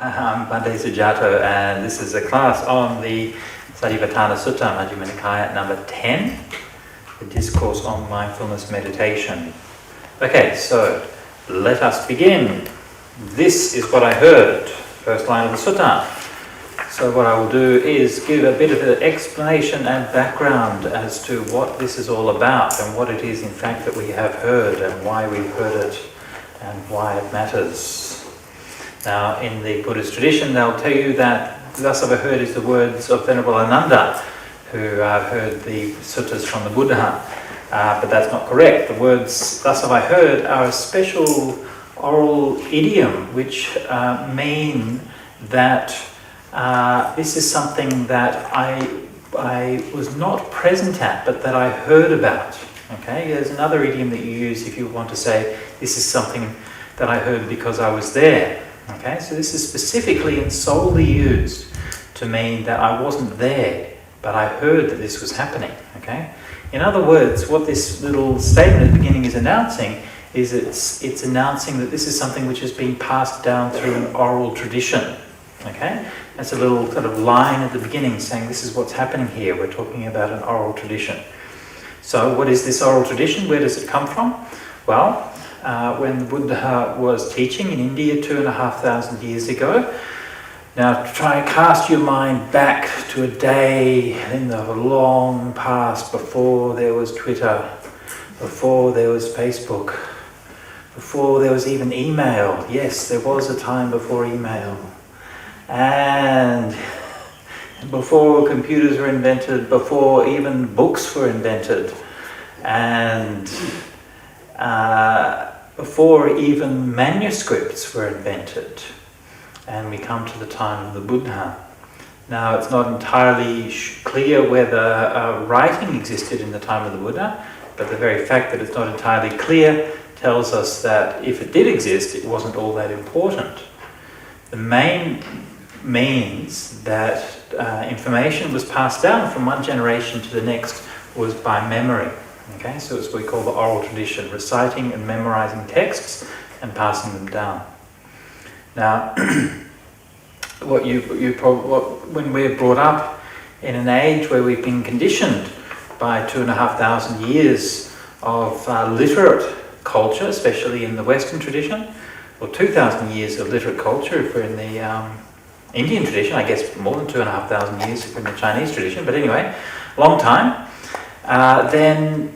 I'm Bhante Sujato, and this is a class on the Satipatthānasutta, Majjhima Nikaya number 10, the discourse on mindfulness meditation. Okay, so let us begin. This is what I heard, first line of the sutta. So what I will do is give a bit of an explanation and background as to what this is all about and what it is in fact that we have heard and why we've heard it and why it matters. Now, in the Buddhist tradition, they'll tell you that thus have I heard is the words of Venerable Ananda, who heard the suttas from the Buddha, but that's not correct. The words thus have I heard are a special oral idiom which mean that this is something that I was not present at, but that I heard about. Okay, there's another idiom that you use if you want to say this is something that I heard because I was there. Okay, so this is specifically and solely used to mean that I wasn't there, but I heard that this was happening. Okay, in other words, what this little statement at the beginning is announcing is it's announcing that this is something which has been passed down through an oral tradition. Okay, that's a little sort of line at the beginning saying this is what's happening here. We're talking about an oral tradition. So what is this oral tradition? Where does it come from? Well, when the Buddha was teaching in India 2,500 years ago. Now try and cast your mind back to a day in the long past, before there was Twitter, before there was Facebook, before there was even email. Yes, there was a time before email. And before computers were invented, before even books were invented, and before even manuscripts were invented, and we come to the time of the Buddha. Now, it's not entirely clear whether writing existed in the time of the Buddha, but the very fact that it's not entirely clear tells us that if it did exist, it wasn't all that important. The main means that information was passed down from one generation to the next was by memory. Okay, so it's what we call the oral tradition, reciting and memorizing texts and passing them down. Now, when we're brought up in an age where we've been conditioned by 2,500 years of literate culture, especially in the Western tradition, or 2,000 years of literate culture if we're in the Indian tradition, I guess more than 2,500 years if we're in the Chinese tradition, but anyway, long time, then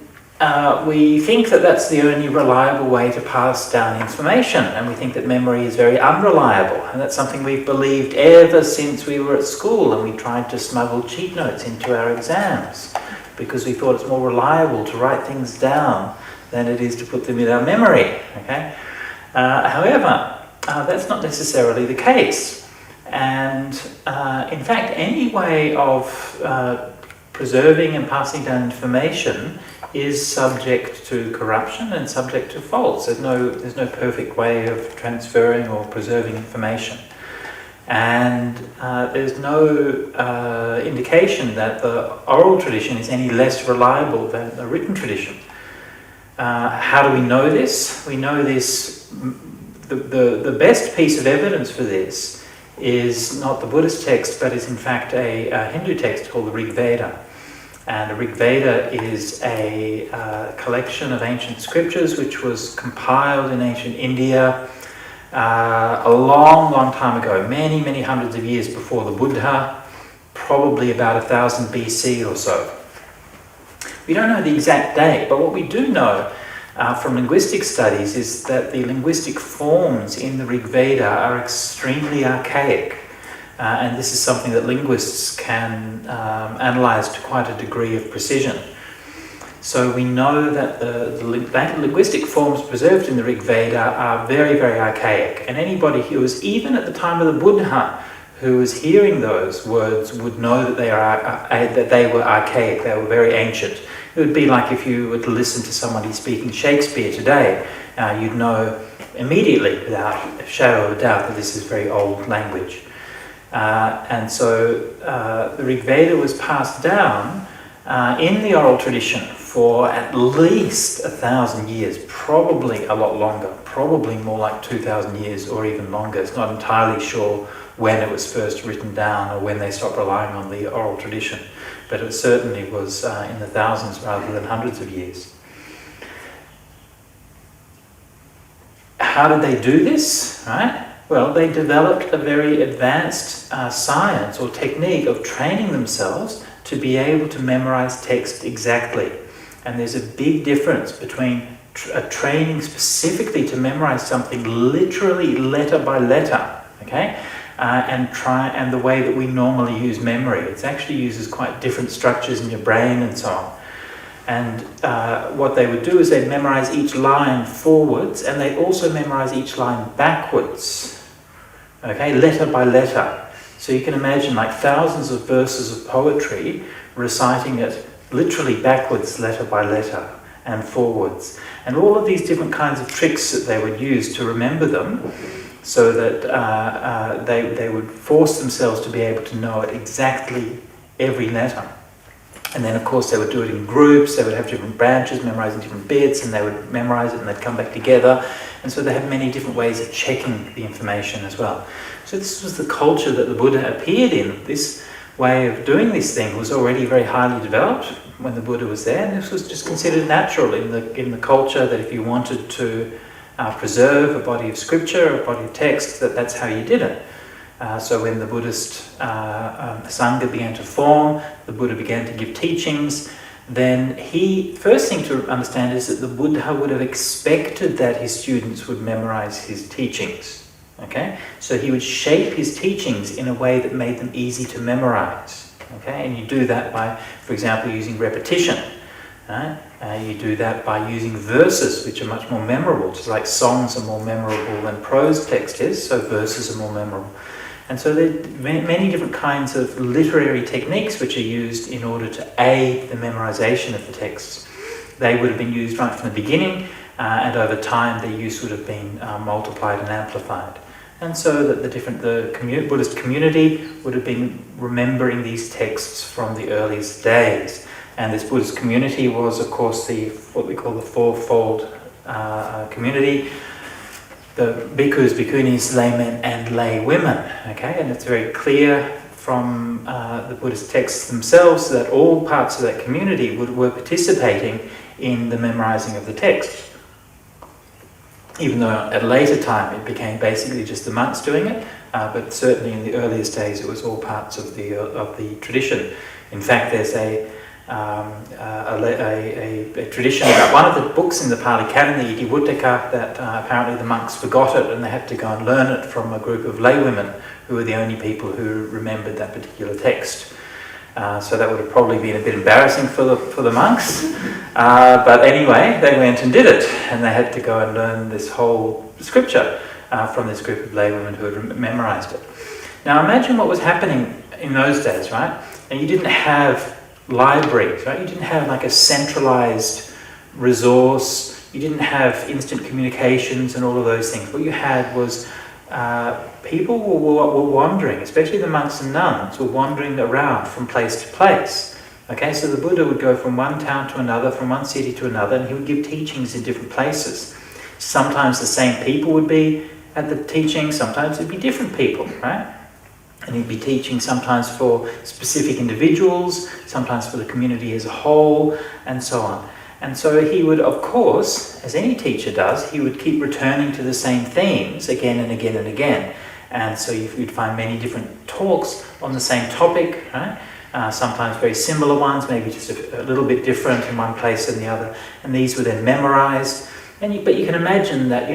we think that that's the only reliable way to pass down information, and we think that memory is very unreliable, and that's something we've believed ever since we were at school and we tried to smuggle cheat notes into our exams because we thought it's more reliable to write things down than it is to put them in our memory. Okay? However, that's not necessarily the case, and in fact any way of preserving and passing down information is subject to corruption and subject to faults. There's no perfect way of transferring or preserving information. And there's no indication that the oral tradition is any less reliable than the written tradition. How do we know this? We know this, the best piece of evidence for this is not the Buddhist text, but is in fact a Hindu text called the Rig Veda. And the Rig Veda is a collection of ancient scriptures which was compiled in ancient India a long time ago, many hundreds of years before the Buddha, probably about 1000 BC or so. We don't know the exact date, but what we do know from linguistic studies is that the linguistic forms in the Rig Veda are extremely archaic. And this is something that linguists can analyze to quite a degree of precision. So we know that the linguistic forms preserved in the Rig Veda are very archaic. And anybody who was, even at the time of the Buddha, who was hearing those words would know that they were archaic, they were very ancient. It would be like if you were to listen to somebody speaking Shakespeare today, you'd know immediately, without a shadow of a doubt, that this is very old language. And so the Rig Veda was passed down in the oral tradition for at least 1,000 years, probably a lot longer, probably more like 2,000 years or even longer. It's not entirely sure when it was first written down or when they stopped relying on the oral tradition, but it certainly was in the thousands rather than hundreds of years. How did they do this, right? Well, they developed a very advanced science or technique of training themselves to be able to memorize text exactly. And there's a big difference between a training specifically to memorize something literally letter by letter, okay? And the way that we normally use memory. It actually uses quite different structures in your brain and so on. And what they would do is they'd memorize each line forwards, and they'd also memorize each line backwards, okay, letter by letter. So you can imagine like thousands of verses of poetry, reciting it literally backwards, letter by letter, and forwards. And all of these different kinds of tricks that they would use to remember them, so that they would force themselves to be able to know it exactly every letter. And then of course they would do it in groups, they would have different branches memorizing different bits, and they would memorize it and they'd come back together. And so they had many different ways of checking the information as well. So this was the culture that the Buddha appeared in. This way of doing this thing was already very highly developed when the Buddha was there, and this was just considered natural in the culture, that if you wanted to preserve a body of scripture, a body of text, that's how you did it. So when the Buddhist Sangha began to form, the Buddha began to give teachings, then first thing to understand is that the Buddha would have expected that his students would memorize his teachings. Okay? So he would shape his teachings in a way that made them easy to memorize. Okay? And you do that by, for example, using repetition. Right? You do that by using verses, which are much more memorable, just like songs are more memorable than prose text is, so verses are more memorable. And so there are many different kinds of literary techniques which are used in order to aid the memorization of the texts. They would have been used right from the beginning, and over time their use would have been multiplied and amplified. And so that the Buddhist community would have been remembering these texts from the earliest days. And this Buddhist community was, of course, what we call the fourfold community: the bhikkhus, bhikkhunis, laymen, and lay women. Okay, and it's very clear from the Buddhist texts themselves that all parts of that community were participating in the memorizing of the text. Even though at a later time it became basically just the monks doing it, but certainly in the earliest days it was all parts of the tradition. In fact, there's a tradition about one of the books in the Pali Canon, the Yajnavalkya, that apparently the monks forgot it and they had to go and learn it from a group of laywomen who were the only people who remembered that particular text. So that would have probably been a bit embarrassing for the monks. But anyway, they went and did it, and they had to go and learn this whole scripture from this group of laywomen who had memorized it. Now imagine what was happening in those days, right? And you didn't have libraries, right? You didn't have like a centralized resource. You didn't have instant communications and all of those things. What you had was people were wandering, especially the monks and nuns were wandering around from place to place. Okay, so the Buddha would go from one town to another, from one city to another, and he would give teachings in different places. Sometimes the same people would be at the teaching, sometimes it'd be different people, right? And he'd be teaching sometimes for specific individuals, sometimes for the community as a whole, and so on. And so he would, of course, as any teacher does, he would keep returning to the same themes again and again and again. And so you'd find many different talks on the same topic, right? Sometimes very similar ones, maybe just a little bit different in one place than the other. And these were then memorized. But you can imagine that,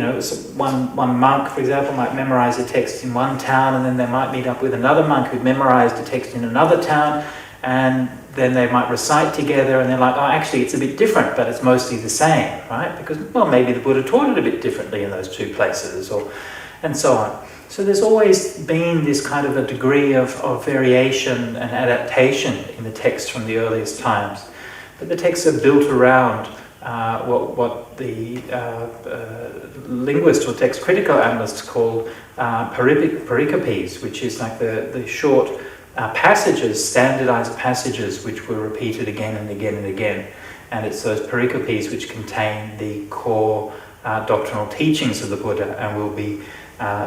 one monk, for example, might memorize a text in one town, and then they might meet up with another monk who'd memorized a text in another town, and then they might recite together, and they're like, oh, actually, it's a bit different, but it's mostly the same, right? Because, well, maybe the Buddha taught it a bit differently in those two places, and so on. So there's always been this kind of a degree of variation and adaptation in the texts from the earliest times. But the texts are built around what the linguists or text critical analysts call pericopes, which is like the short passages, standardized passages, which were repeated again and again and again. And it's those pericopes which contain the core doctrinal teachings of the Buddha, and we'll be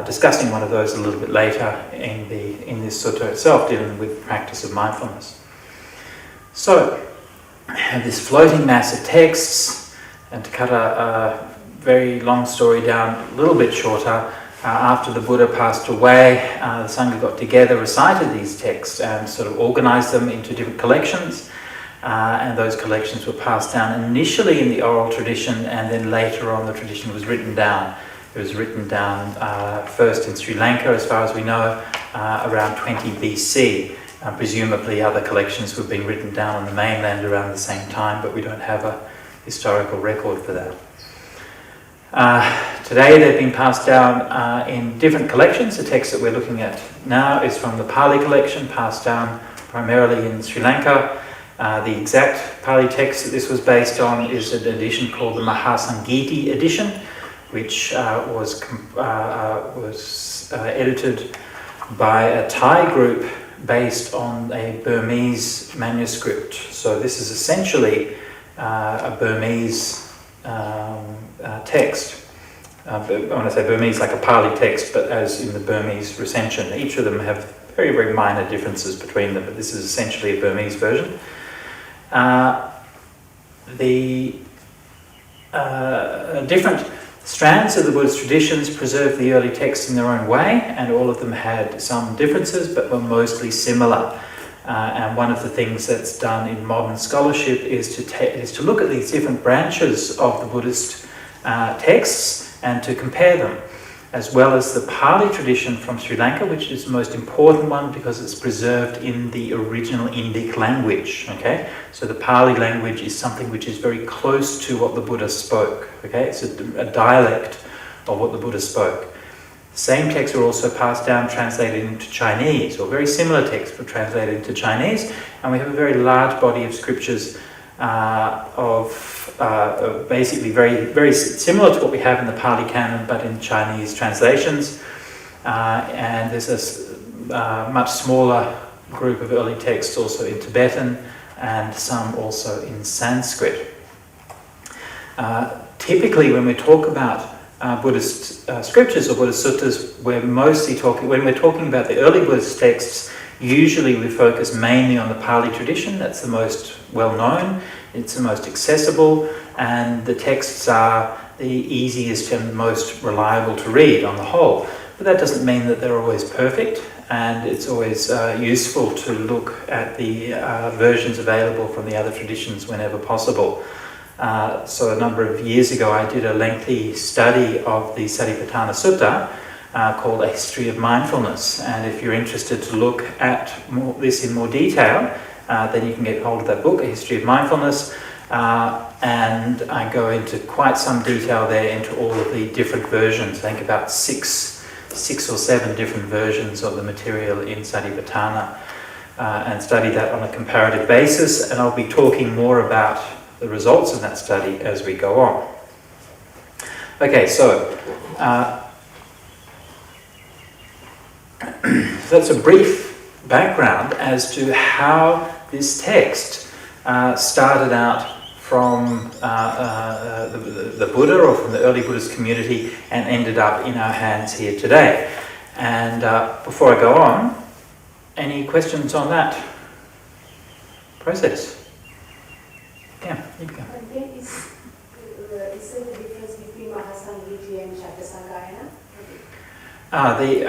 discussing one of those a little bit later in this sutta itself, dealing with the practice of mindfulness. So, I have this floating mass of texts, and to cut a very long story down a little bit shorter, after the Buddha passed away, the Sangha got together, recited these texts, and sort of organized them into different collections. And those collections were passed down initially in the oral tradition, and then later on the tradition was written down. It was written down first in Sri Lanka, as far as we know, around 20 BC. Presumably other collections were being written down on the mainland around the same time, but we don't have a historical record for that. Today they've been passed down in different collections. The text that we're looking at now is from the Pali collection, passed down primarily in Sri Lanka. The exact Pali text that this was based on is an edition called the Mahāsatipaṭṭhānasutta edition, which was edited by a Thai group based on a Burmese manuscript. So this is essentially a Burmese text. When I say Burmese, like a Pali text, but as in the Burmese recension. Each of them have very, very minor differences between them, but this is essentially a Burmese version. The different strands of the Buddhist traditions preserve the early texts in their own way, and all of them had some differences, but were mostly similar. And one of the things that's done in modern scholarship is to look at these different branches of the Buddhist texts and to compare them, as well as the Pali tradition from Sri Lanka, which is the most important one because it's preserved in the original Indic language. Okay, so the Pali language is something which is very close to what the Buddha spoke. Okay, it's a dialect of what the Buddha spoke. Same texts are also passed down, translated into Chinese, or very similar texts were translated into Chinese, and we have a very large body of scriptures basically very, very similar to what we have in the Pali canon, but in Chinese translations. And there's a much smaller group of early texts also in Tibetan, and some also in Sanskrit. Typically, when we talk about Buddhist scriptures or Buddhist suttas, we're mostly talking, when we're talking about the early Buddhist texts, usually we focus mainly on the Pali tradition. That's the most well-known, it's the most accessible, and the texts are the easiest and most reliable to read on the whole. But that doesn't mean that they're always perfect, and it's always useful to look at the versions available from the other traditions whenever possible. So a number of years ago I did a lengthy study of the Satipatthana Sutta called A History of Mindfulness, and if you're interested to look at this in more detail, then you can get hold of that book, A History of Mindfulness, and I go into quite some detail there into all of the different versions. I think about six or seven different versions of the material in Satipatthana, and study that on a comparative basis, and I'll be talking more about the results of that study as we go on. Okay, so that's a brief background as to how this text started out from the Buddha or from the early Buddhist community and ended up in our hands here today. And before I go on, any questions on that process? Yeah, you can go. There is the difference between Mahāsatipaṭṭhānasutta and Shattasangayana?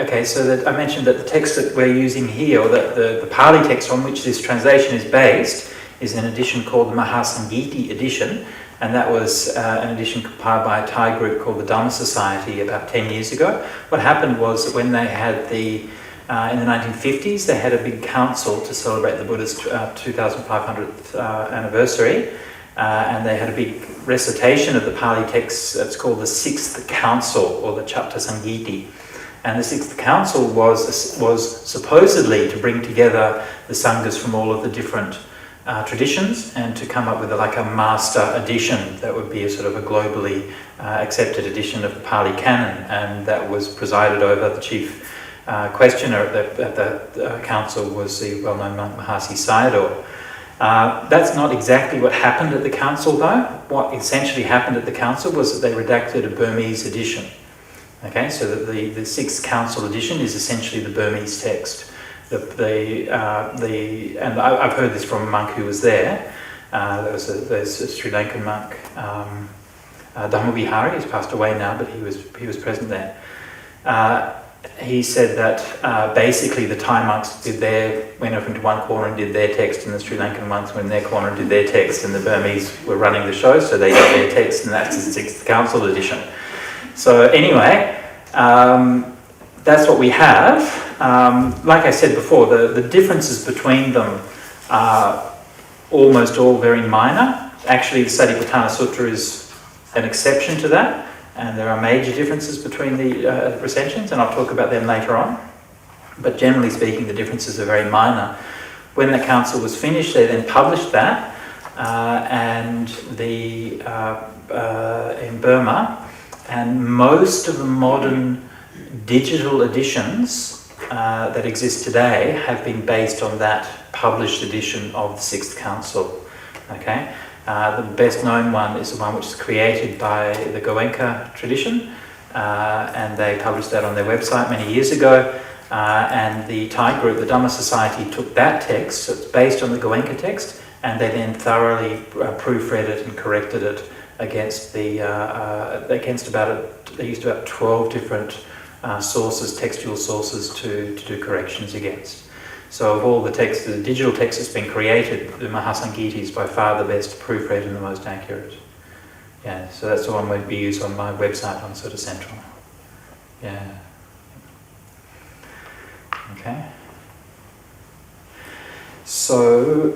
Okay, so that I mentioned that the text that we're using here, or the Pali text on which this translation is based, is an edition called the Mahāsatipaṭṭhānasutta edition, and that was an edition compiled by a Thai group called the Dhamma Society about 10 years ago. What happened was that when they had in the 1950s, they had a big council to celebrate the Buddha's 2500th anniversary, and they had a big recitation of the Pali texts. That's called the Sixth Council, or the Chattasangiti. And the Sixth Council was supposedly to bring together the Sanghas from all of the different traditions and to come up with a master edition that would be a sort of a globally accepted edition of the Pali canon, and that was presided over. The chief questioner at the council was the well-known monk Mahāsatipaṭṭhānasutta. That's not exactly what happened at the council, though. What essentially happened at the council was that they redacted a Burmese edition. Okay, so that the Sixth Council edition is essentially the Burmese text. And I've heard this from a monk who was there. There's a Sri Lankan monk, Dhamma he's passed away now, but he was present there. He said that basically the Thai monks went off into one corner and did their text, and the Sri Lankan monks went in their corner and did their text, and the Burmese were running the show, so they did their text, and that's the Sixth Council edition. So anyway, that's what we have. Like I said before, the differences between them are almost all very minor. Actually, the Satipatthana is an exception to that. And there are major differences between the recensions, and I'll talk about them later on. But generally speaking, the differences are very minor. When the council was finished, they then published that, in Burma, and most of the modern digital editions that exist today have been based on that published edition of the Sixth Council. Okay. The best known one is the one which is created by the Goenka tradition, and they published that on their website many years ago, and the Thai group, the Dhamma Society, took that text, so it's based on the Goenka text, and they then thoroughly proofread it and corrected it against they used about 12 different sources, textual sources to do corrections against. So of all the texts, the digital text that's been created, the Mahāsatipaṭṭhānasutta is by far the best proofread and the most accurate. Yeah, so that's the one we use on my website on Sutta Central. Yeah. Okay. So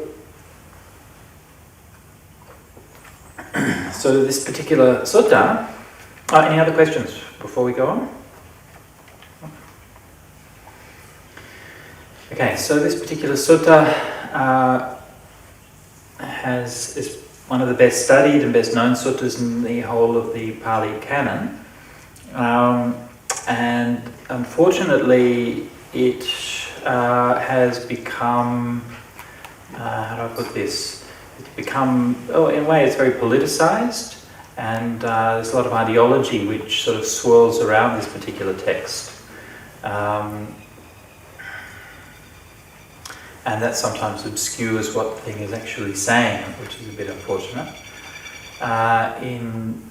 this particular sutta. Any other questions before we go on? Okay, so this particular sutta is one of the best studied and best known suttas in the whole of the Pali canon, and unfortunately it has become, how do I put this? It's become, in a way it's very politicized, and there's a lot of ideology which sort of swirls around this particular text. And that sometimes obscures what the thing is actually saying, which is a bit unfortunate. In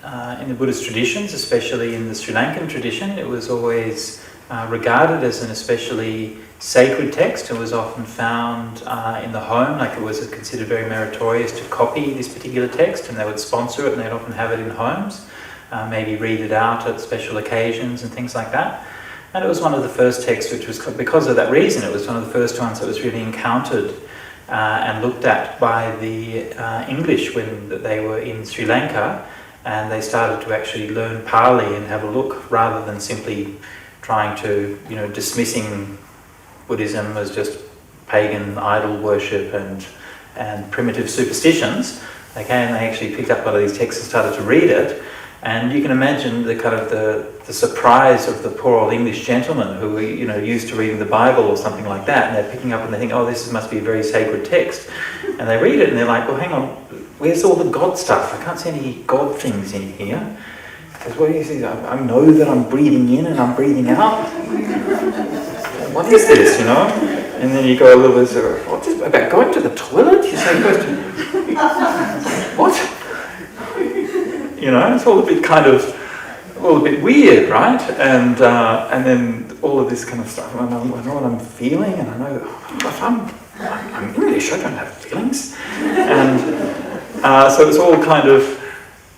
the Buddhist traditions, especially in the Sri Lankan tradition, it was always regarded as an especially sacred text. It was often found in the home, like it was considered very meritorious to copy this particular text, and they would sponsor it, and they'd often have it in homes, maybe read it out at special occasions and things like that. And it was one of the first texts which was, because of that reason, it was one of the first ones that was really encountered and looked at by the English when they were in Sri Lanka, and they started to actually learn Pali and have a look, rather than simply trying to, dismissing Buddhism as just pagan idol worship and primitive superstitions. Okay, and they actually picked up one of these texts and started to read it. And you can imagine the kind of the surprise of the poor old English gentleman who were, used to reading the Bible or something like that, and they're picking up and they think, oh, this must be a very sacred text. And they read it and they're like, well, hang on, where's all the God stuff? I can't see any God things in here. Because what do you think? I know that I'm breathing in and I'm breathing out. What is this, And then you go a little bit, what's this about going to the toilet? You say, what? It's all a bit all a bit weird, right? And then all of this kind of stuff. I know what I'm feeling, and I know if I'm English, I don't have feelings. And so it's all kind of,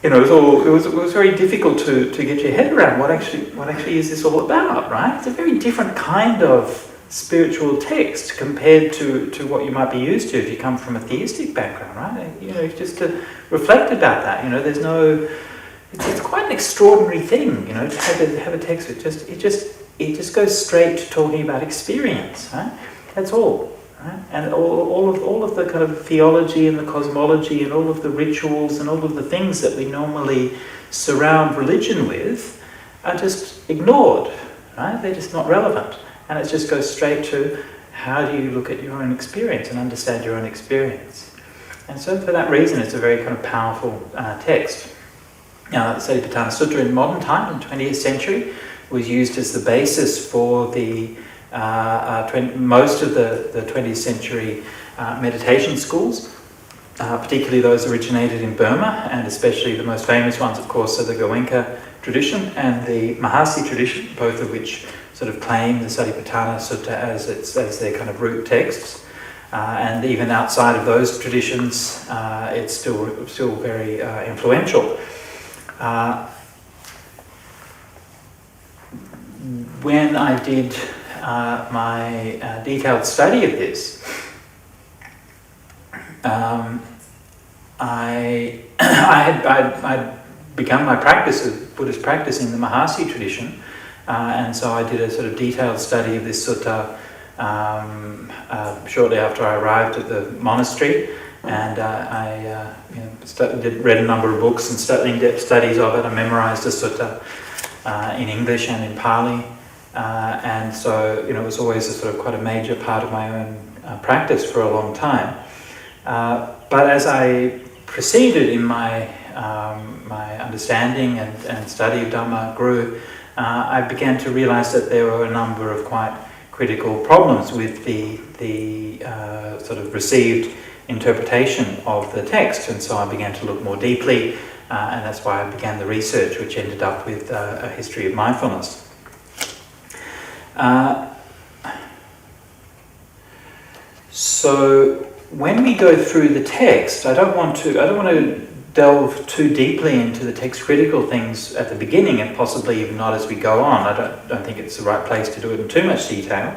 it was very difficult to get your head around what actually is this all about, right? It's a very different kind of spiritual text compared to what you might be used to if you come from a theistic background, right? Just to reflect about that. There's no. It's quite an extraordinary thing, to have a text that it just goes straight to talking about experience, right? That's all, right? And all of the kind of theology and the cosmology and all of the rituals and all of the things that we normally surround religion with are just ignored. right? They're just not relevant. And it just goes straight to how do you look at your own experience and understand your own experience. And so for that reason, it's a very kind of powerful text. Now, the Satipatthana in modern time, in the 20th century, was used as the basis for the most of the 20th century meditation schools, particularly those originated in Burma, and especially the most famous ones, of course, are the Goenka tradition and the Mahasi tradition, both of which sort of claim the Satipatthānasutta as their kind of root texts. And even outside of those traditions, it's still very influential. When I did my detailed study of this, I'd begun my practice of Buddhist practice in the Mahasi tradition, and so I did a sort of detailed study of this sutta shortly after I arrived at the monastery, and I read a number of books and in-depth studies of it. I memorized the sutta in English and in Pali, and so it was always a sort of quite a major part of my own practice for a long time. But as I proceeded in my understanding and study of Dhamma grew, I began to realize that there were a number of quite critical problems with the sort of received interpretation of the text, and so I began to look more deeply, and that's why I began the research, which ended up with a history of mindfulness. So when we go through the text, I don't want to delve too deeply into the text critical things at the beginning, and possibly even not as we go on. I don't think it's the right place to do it in too much detail.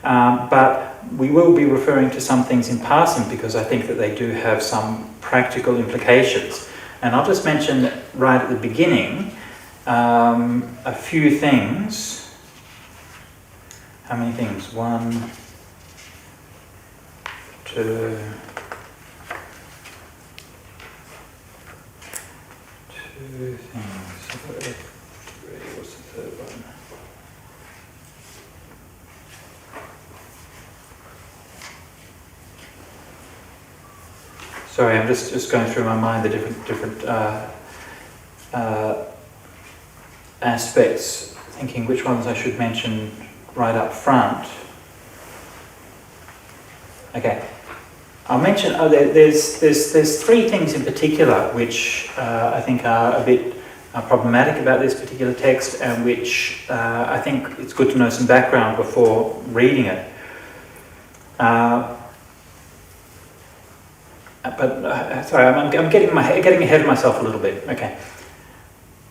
But we will be referring to some things in passing because I think that they do have some practical implications. And I'll just mention right at the beginning a few things. How many things? 1, 2, 2 things. What's the third one? Sorry, I'm just going through my mind the different aspects, thinking which ones I should mention right up front. Okay, I'll mention. There's 3 things in particular which I think are a bit problematic about this particular text, and which I think it's good to know some background before reading it. Sorry, I'm getting ahead of myself a little bit. Okay.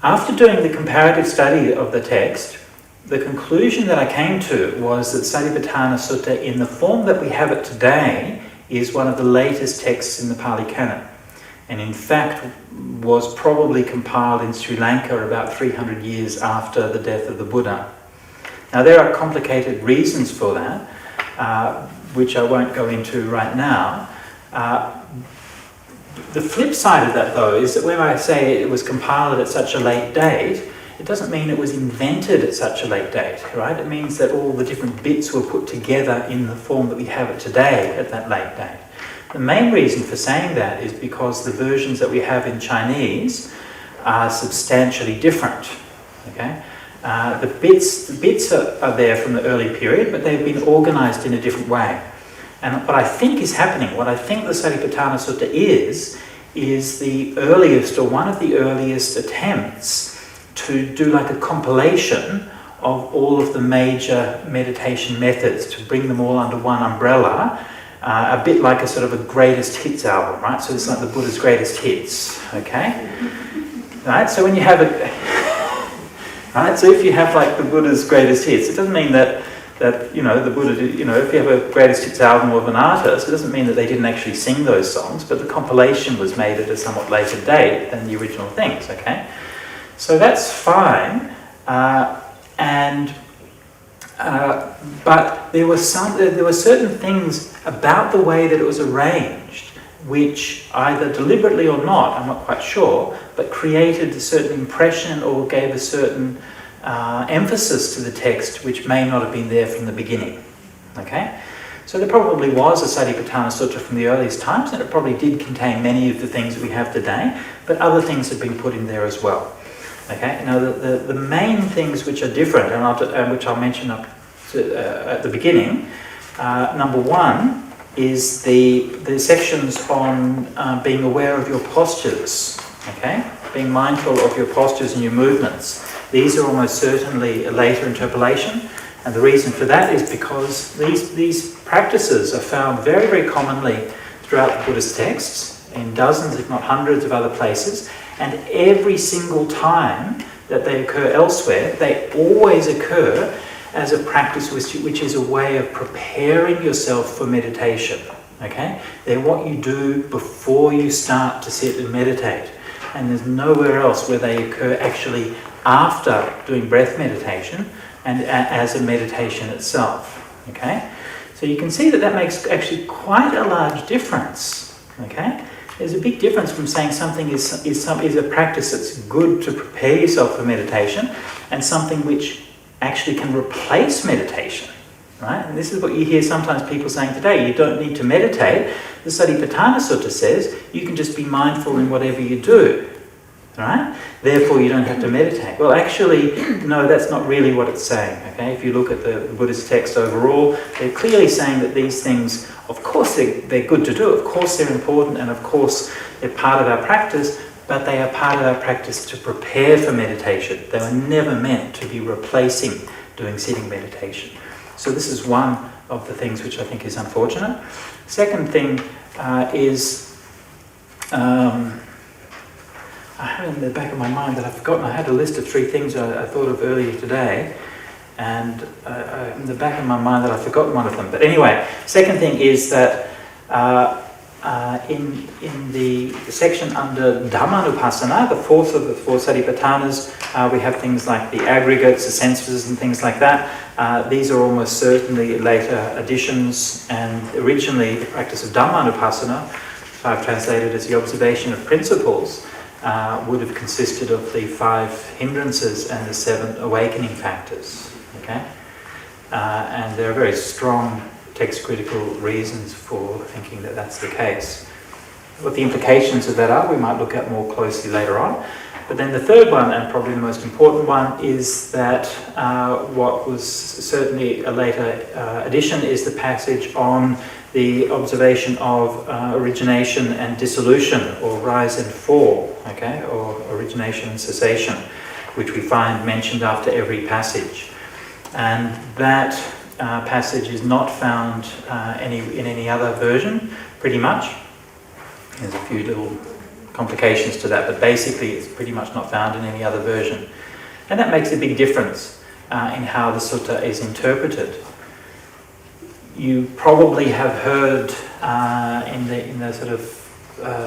After doing the comparative study of the text, the conclusion that I came to was that Satipatthānasutta, in the form that we have it today, is one of the latest texts in the Pali canon, and in fact was probably compiled in Sri Lanka about 300 years after the death of the Buddha. Now there are complicated reasons for that, which I won't go into right now. The flip side of that, though, is that when I say it was compiled at such a late date, it doesn't mean it was invented at such a late date, right? It means that all the different bits were put together in the form that we have it today at that late date. The main reason for saying that is because the versions that we have in Chinese are substantially different, okay? The bits are there from the early period, but they've been organised in a different way. And what I think is happening, what I think the Satipatthana Sutta is the earliest, or one of the earliest attempts to do like a compilation of all of the major meditation methods, to bring them all under one umbrella, a bit like a sort of a greatest hits album, right? So it's like the Buddha's greatest hits, okay? Right, so when you have right, so if you have like the Buddha's greatest hits, it doesn't mean that the Buddha did, if you have a greatest hits album of an artist, it doesn't mean that they didn't actually sing those songs, but the compilation was made at a somewhat later date than the original things, okay? So that's fine, but there were certain things about the way that it was arranged, which either deliberately or not, I'm not quite sure, but created a certain impression or gave a certain emphasis to the text which may not have been there from the beginning. Okay? So there probably was a Satipatthana Sutta from the earliest times, and it probably did contain many of the things that we have today, but other things have been put in there as well. Okay? Now the main things which are different, and which I'll mention at the beginning, number one is the sections on being aware of your postures. Okay? Being mindful of your postures and your movements. These are almost certainly a later interpolation. And the reason for that is because these practices are found very, very commonly throughout the Buddhist texts, in dozens, if not hundreds of other places, and every single time that they occur elsewhere, they always occur as a practice which is a way of preparing yourself for meditation. Okay? They're what you do before you start to sit and meditate. And there's nowhere else where they occur actually after doing breath meditation, and as a meditation itself. Okay? So you can see that makes actually quite a large difference. Okay? There's a big difference from saying something is a practice that's good to prepare yourself for meditation, and something which actually can replace meditation. Right? And this is what you hear sometimes people saying today, you don't need to meditate. The Satipatthana Sutta says you can just be mindful in whatever you do. Right? Therefore you don't have to meditate. Well, actually, no, that's not really what it's saying. Okay? If you look at the Buddhist text overall, they're clearly saying that these things, of course they're good to do, of course they're important, and of course they're part of our practice, but they are part of our practice to prepare for meditation. They were never meant to be replacing doing sitting meditation. So this is one of the things which I think is unfortunate. Second thing is... I have in the back of my mind that I've forgotten. I had a list of 3 things I thought of earlier today, and in the back of my mind that I've forgotten one of them. But anyway, second thing is that in the section under Dhammanupassana, the fourth of the 4 Satipatthanas, we have things like the aggregates, the senses, and things like that. These are almost certainly later additions, and originally the practice of Dhammanupassana, I've translated as the observation of principles, would have consisted of the 5 hindrances and the 7 awakening factors. Okay? And there are very strong text-critical reasons for thinking that that's the case. What the implications of that are, we might look at more closely later on. But then the third one, and probably the most important one, is that what was certainly a later addition is the passage on the observation of origination and dissolution, or rise and fall, okay, or origination and cessation, which we find mentioned after every passage. And that passage is not found in any other version, pretty much. There's a few little complications to that, but basically it's pretty much not found in any other version. And that makes a big difference in how the sutta is interpreted. You probably have heard in the sort of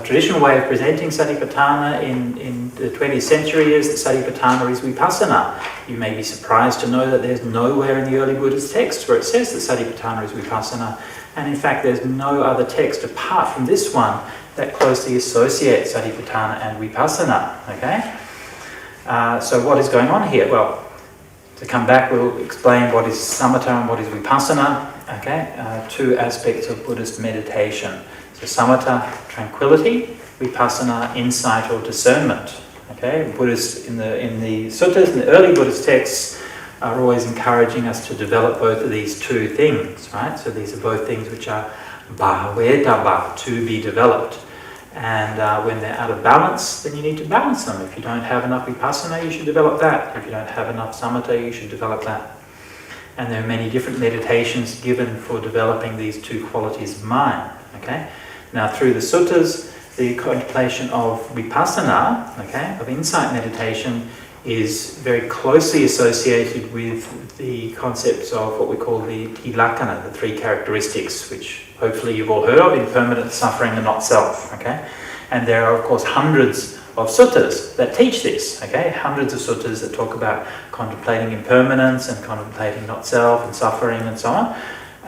traditional way of presenting Satipatthana in the 20th century is that Satipatthana is vipassana. You may be surprised to know that there's nowhere in the early Buddhist texts where it says that Satipatthana is vipassana, and in fact there's no other text apart from this one that closely associates Satipatthana and vipassana. Okay? So what is going on here? Well, to come back, we'll explain what is samatha and what is vipassana. Okay, 2 aspects of Buddhist meditation. So samatha, tranquility; vipassana, insight or discernment. Okay, Buddhists in the suttas, in the early Buddhist texts, are always encouraging us to develop both of these 2 things. Right, so these are both things which are bhavavedabha, to be developed. And when they're out of balance, then you need to balance them. If you don't have enough vipassana, you should develop that. If you don't have enough samatha, you should develop that. And there are many different meditations given for developing these 2 qualities of mind. Okay? Now through the suttas, the contemplation of vipassana, okay, of insight meditation, is very closely associated with the concepts of what we call the tilakkhana, the 3 characteristics, which hopefully you've all heard of: impermanent, suffering, and not self. Okay? And there are of course hundreds of suttas that teach this. Okay? Hundreds of suttas that talk about contemplating impermanence and contemplating not self and suffering and so on.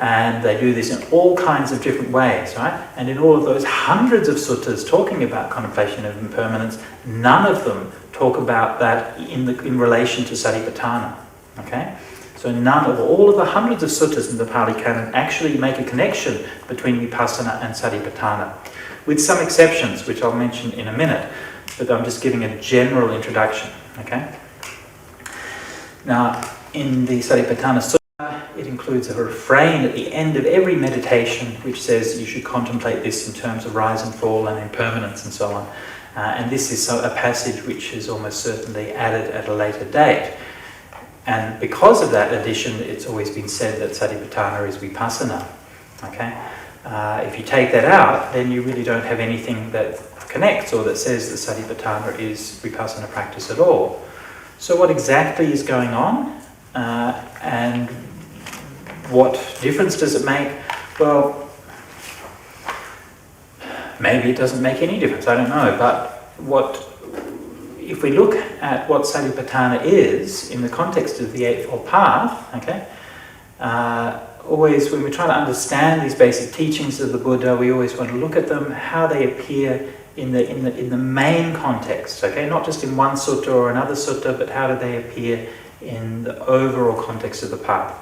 And they do this in all kinds of different ways, right? And in all of those hundreds of suttas talking about contemplation of impermanence, none of them talk about that in relation to Satipatthana, okay? So none of all of the hundreds of suttas in the Pali Canon actually make a connection between vipassana and Satipatthana, with some exceptions, which I'll mention in a minute, but I'm just giving a general introduction, okay? Now, in the Satipatthana Sutta, it includes a refrain at the end of every meditation which says you should contemplate this in terms of rise and fall and impermanence and so on. And this is a passage which is almost certainly added at a later date. And because of that addition, it's always been said that Satipatthana is vipassana. Okay? If you take that out, then you really don't have anything that connects or that says that Satipatthana is vipassana practice at all. So what exactly is going on? And what difference does it make? Well, maybe it doesn't make any difference, I don't know. But if we look at what Satipatthana is in the context of the Eightfold Path, okay, always when we try to understand these basic teachings of the Buddha, we always want to look at them, how they appear in the main context, okay, not just in one sutta or another sutta, but how do they appear in the overall context of the path.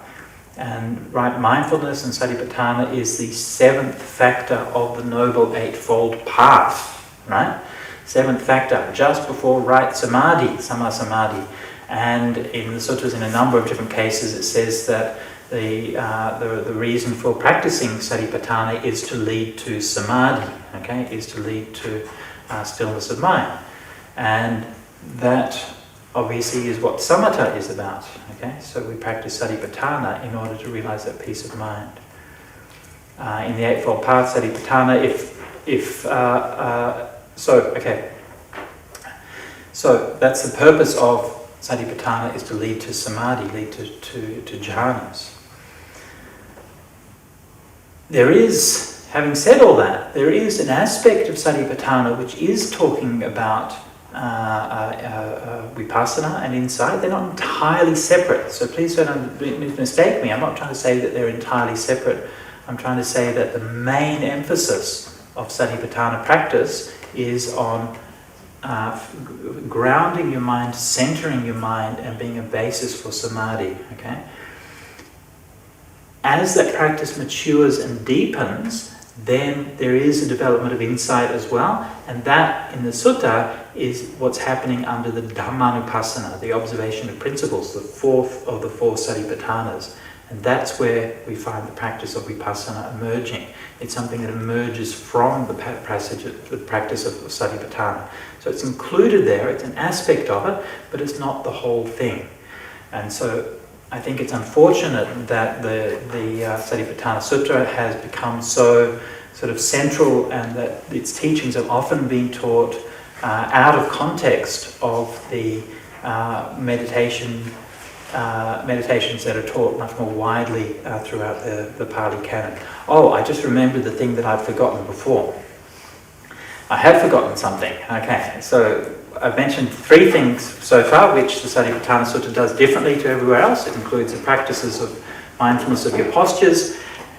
And right mindfulness and Satipatthana is the seventh factor of the Noble Eightfold Path, right? Seventh factor, just before right samadhi, sama samadhi. And in the suttas, in a number of different cases, it says that the reason for practicing Satipatthana is to lead to samadhi, okay? Is to lead to stillness of mind. And that obviously is what samatha is about, okay? So we practice Satipatthana in order to realize that peace of mind. In the Eightfold Path, Satipatthana, So that's the purpose of Satipatthana, is to lead to samadhi, lead to jhanas. There is, having said all that, there is an aspect of Satipatthana which is talking about vipassana and insight. They're not entirely separate, so please don't mistake me. I'm not trying to say that they're entirely separate. I'm trying to say that the main emphasis of Satipatthana practice is on grounding your mind, centering your mind, and being a basis for samadhi, okay? As that practice matures and deepens, then there is a development of insight as well, and that in the sutta is what's happening under the Dhammanupassana, the observation of principles, the fourth of the four Satipatthanas. And that's where we find the practice of vipassana emerging. It's something that emerges from the practice of Satipatthana. So it's included there, it's an aspect of it, but it's not the whole thing. And so I think it's unfortunate that the Satipatthana Sutta has become so sort of central, and that its teachings have often been taught out of context of the meditations that are taught much more widely throughout the Pali Canon. Oh, I just remembered the thing that I'd forgotten before. I had forgotten something. Okay, so I've mentioned three things so far which the Satipatthana Sutta does differently to everywhere else. It includes the practices of mindfulness of your postures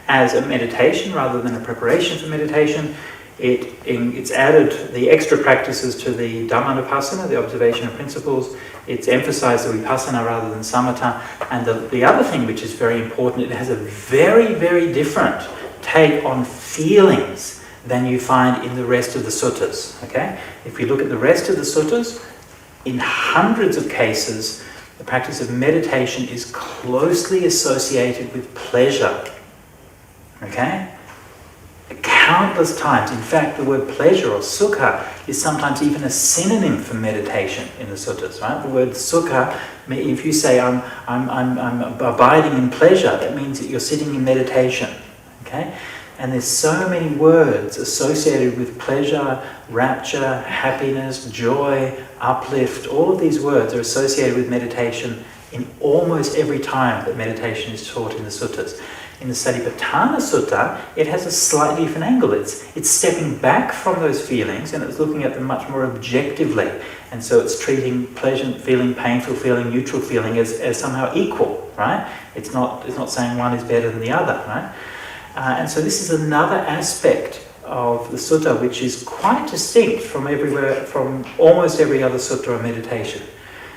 as a meditation rather than a preparation for meditation. It's added the extra practices to the Dhammanupassana, the observation of principles. It's emphasized the vipassana rather than samatha. And the other thing which is very important, it has a very, very different take on feelings than you find in the rest of the suttas. Okay? If we look at the rest of the suttas, in hundreds of cases, the practice of meditation is closely associated with pleasure. Okay? Countless times. In fact, the word pleasure or sukha is sometimes even a synonym for meditation in the suttas, right? The word sukha, if you say I'm abiding in pleasure, that means that you're sitting in meditation, okay? And there's so many words associated with pleasure, rapture, happiness, joy, uplift. All of these words are associated with meditation in almost every time that meditation is taught in the suttas. In the Satipatthana Sutta, it has a slightly different angle. It's stepping back from those feelings and it's looking at them much more objectively. And so it's treating pleasant feeling, painful feeling, neutral feeling as somehow equal. right? It's not saying one is better than the other, right? And so this is another aspect of the sutta which is quite distinct from almost every other sutta or meditation.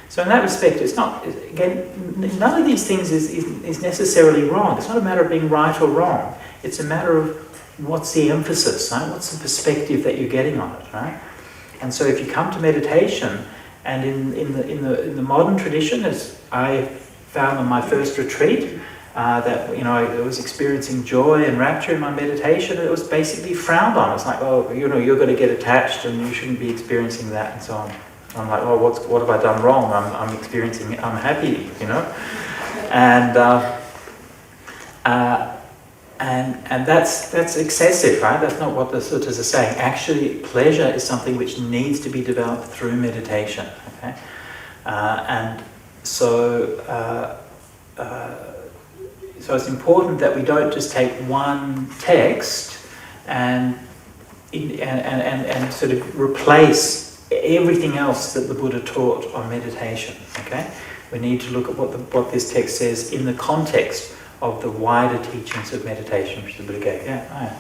So in that respect, it's not, again, none of these things is necessarily wrong. It's not a matter of being right or wrong. It's a matter of what's the emphasis, right? What's the perspective that you're getting on it, right? And so if you come to meditation, and in the modern tradition, as I found on my first retreat, that I was experiencing joy and rapture in my meditation, and it was basically frowned on. It's like, oh, you're going to get attached, and you shouldn't be experiencing that, and so on. I'm like, oh, what have I done wrong? I'm happy, and that's excessive, right? That's not what the suttas are saying. Actually, pleasure is something which needs to be developed through meditation. Okay, and so it's important that we don't just take one text and sort of replace everything else that the Buddha taught on meditation. Okay, we need to look at what this text says in the context of the wider teachings of meditation which the Buddha gave. Yeah.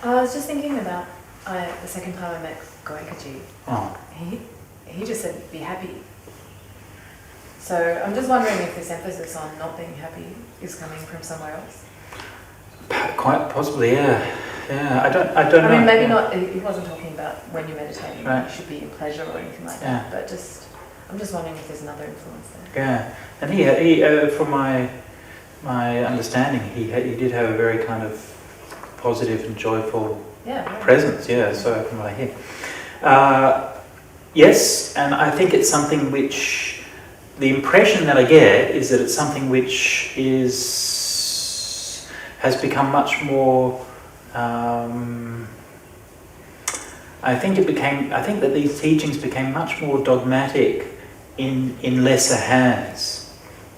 I was just thinking about the second time I met Goenkaji. Oh. He just said, "Be happy." So I'm just wondering if this emphasis on not being happy is coming from somewhere else. Quite possibly, yeah. I don't know. I mean, maybe not. He wasn't talking about when you're meditating, right, you should be in pleasure or anything like that. But I'm just wondering if there's another influence there. Yeah, and he from my understanding, he did have a very kind of positive and joyful presence. Yeah, so from what I hear. Yes, and I think it's something which, the impression that I get is that it's something which has become much more. I think that these teachings became much more dogmatic in lesser hands,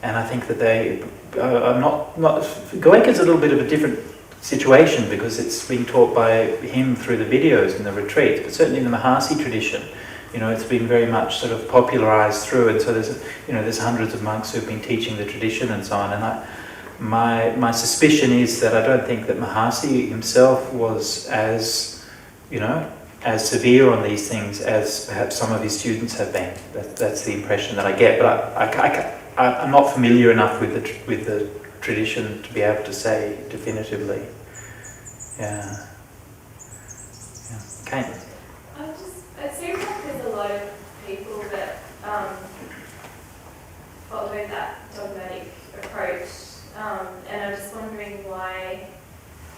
and I think that they are not. Goenka is a little bit of a different situation because it's being taught by him through the videos and the retreats, but certainly in the Mahāsati tradition, it's been very much sort of popularized through, and so there's hundreds of monks who've been teaching the tradition and so on, and my suspicion is that I don't think that Mahāsati himself was as severe on these things as perhaps some of his students have been. That's the impression that I get, but I'm not familiar enough with the tradition to be able to say definitively. Yeah. Okay. It seems like there's a lot of people that follow that dogmatic approach, and I'm just wondering why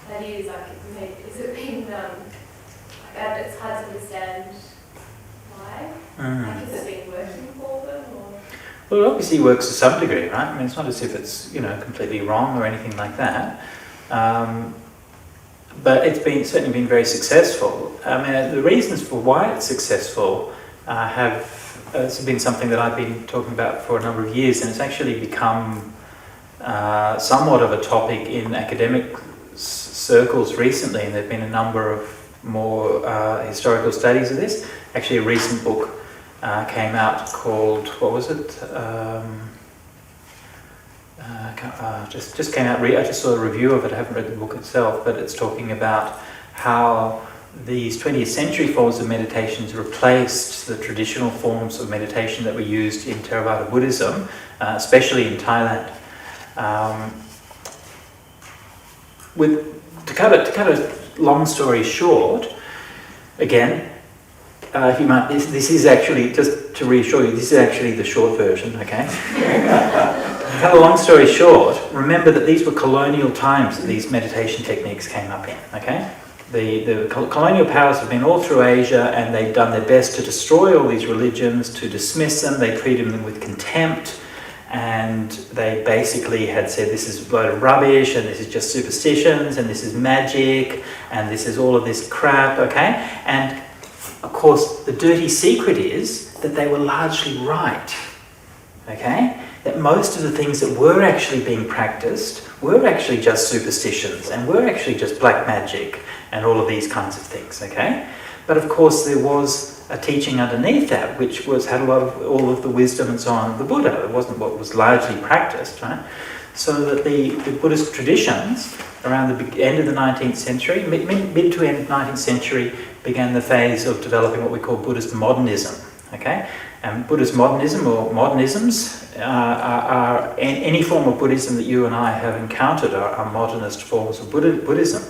that is. Is it being it's hard to understand why? Is it been working for them, or? Well, it obviously works to some degree, right? I mean, it's not as if it's completely wrong or anything like that. But it's certainly been very successful. I mean, the reasons for why it's successful it's been something that I've been talking about for a number of years, and it's actually become somewhat of a topic in academic circles recently, and there have been a number of more historical studies of this. Actually, a recent book came out called, what was it? Just came out. I just saw a review of it. I haven't read the book itself, but it's talking about how these 20th century forms of meditations replaced the traditional forms of meditation that were used in Theravada Buddhism, especially in Thailand. To cut a long story short, again, this is actually, just to reassure you, this is actually the short version, okay? To cut a long story short, remember that these were colonial times that these meditation techniques came up in, okay? The colonial powers have been all through Asia, and they've done their best to destroy all these religions, to dismiss them. They treated them with contempt, and they basically had said this is a load of rubbish, and this is just superstitions, and this is magic, and this is all of this crap, okay? And of course, the dirty secret is that they were largely right, okay? That most of the things that were actually being practiced were actually just superstitions, and were actually just black magic, and all of these kinds of things, okay? But of course there was a teaching underneath that which had a lot of all of the wisdom and so on of the Buddha. It wasn't what was largely practiced, right? So that the Buddhist traditions around the end of the 19th century, mid to end 19th century, began the phase of developing what we call Buddhist modernism. Okay, and Buddhist modernism or modernisms are any form of Buddhism that you and I have encountered are modernist forms of Buddhism.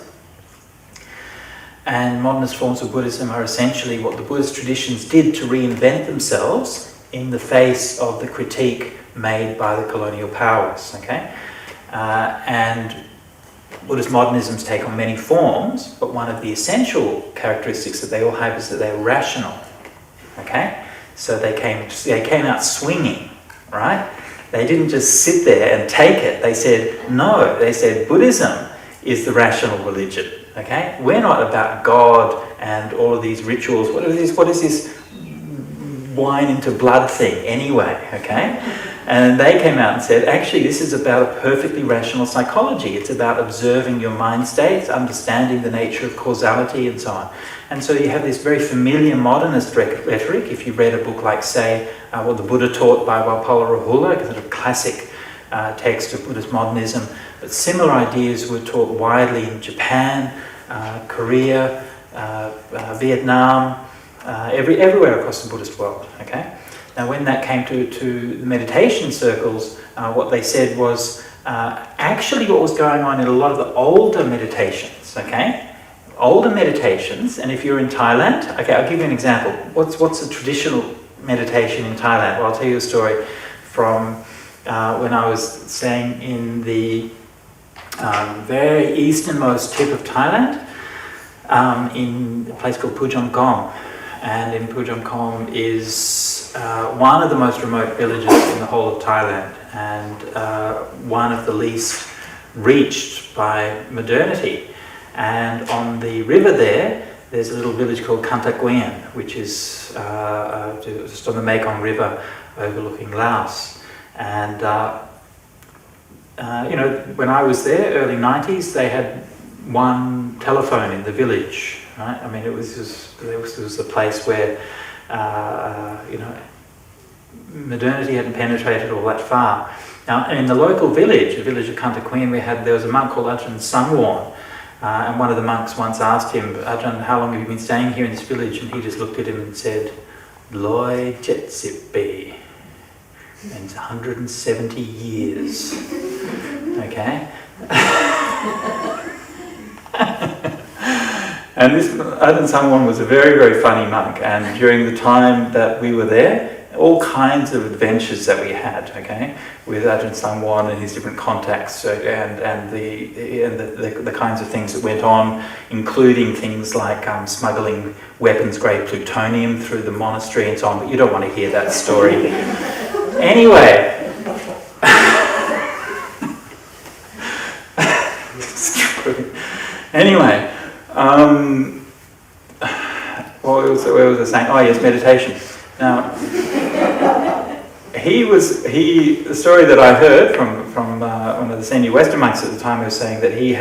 And modernist forms of Buddhism are essentially what the Buddhist traditions did to reinvent themselves in the face of the critique made by the colonial powers. Okay, and Buddhist modernisms take on many forms, but one of the essential characteristics that they all have is that they're rational. Okay, so they came out swinging, right? They didn't just sit there and take it. They said no. They said Buddhism is the rational religion. Okay, we're not about God and all of these rituals. What is this wine into blood thing anyway? Okay, and they came out and said, actually, this is about a perfectly rational psychology. It's about observing your mind states, understanding the nature of causality, and so on. And so you have this very familiar modernist rhetoric. If you read a book like, say, what the Buddha taught by Walpola Rahula, a sort of classic text of Buddhist modernism, but similar ideas were taught widely in Japan, Korea, Vietnam, everywhere across the Buddhist world. Okay. Now, when that came to the meditation circles, what they said was actually what was going on in a lot of the older meditations. Okay. Older meditations, and if you're in Thailand, okay, I'll give you an example. What's a traditional meditation in Thailand? Well, I'll tell you a story from when I was staying in the very easternmost tip of Thailand, in a place called Pujongkong. And in Pujongkong is one of the most remote villages in the whole of Thailand, and one of the least reached by modernity. And on the river there's a little village called Kantaguyen, which is just on the Mekong River overlooking Laos. And when I was there, early 90s, they had one telephone in the village, right? I mean, it was a place where, modernity hadn't penetrated all that far. Now, in the local village, the village of Kantaguyen, there was a monk called Ajahn Sangwon, and one of the monks once asked him, Ajahn, how long have you been staying here in this village? And he just looked at him and said, Loi Jetsipbe. Means 170 years. Okay? And this Ajahn Sangwon was a very, very funny monk, and during the time that we were there, all kinds of adventures that we had, okay, with Ajahn Sangwon and his different contacts, and the kinds of things that went on, including things like smuggling weapons-grade plutonium through the monastery and so on. But you don't want to hear that story. Anyway. It's true. Anyway, where was I saying? Oh yes, meditation. Now, the story that I heard from one of the senior Western monks at the time was saying that he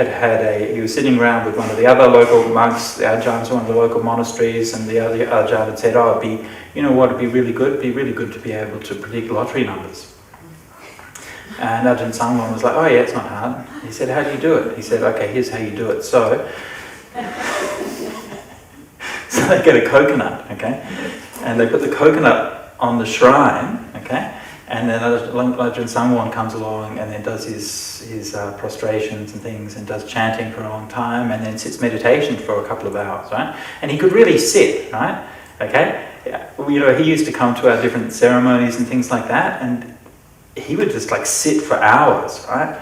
was sitting around with one of the other local monks, the Ajahns, one of the local monasteries, and the other Ajahn had said, it'd be really good to be able to predict lottery numbers. And Ajahn Sangwon was like, oh yeah, it's not hard. He said, how do you do it? He said, okay, here's how you do it. So they get a coconut, okay? And they put the coconut on the shrine, okay? And then Ajahn Sangwon comes along and then does his prostrations and things, and does chanting for a long time, and then sits meditation for a couple of hours, right? And he could really sit, right? Okay? He used to come to our different ceremonies and things like that, and he would just like sit for hours, right?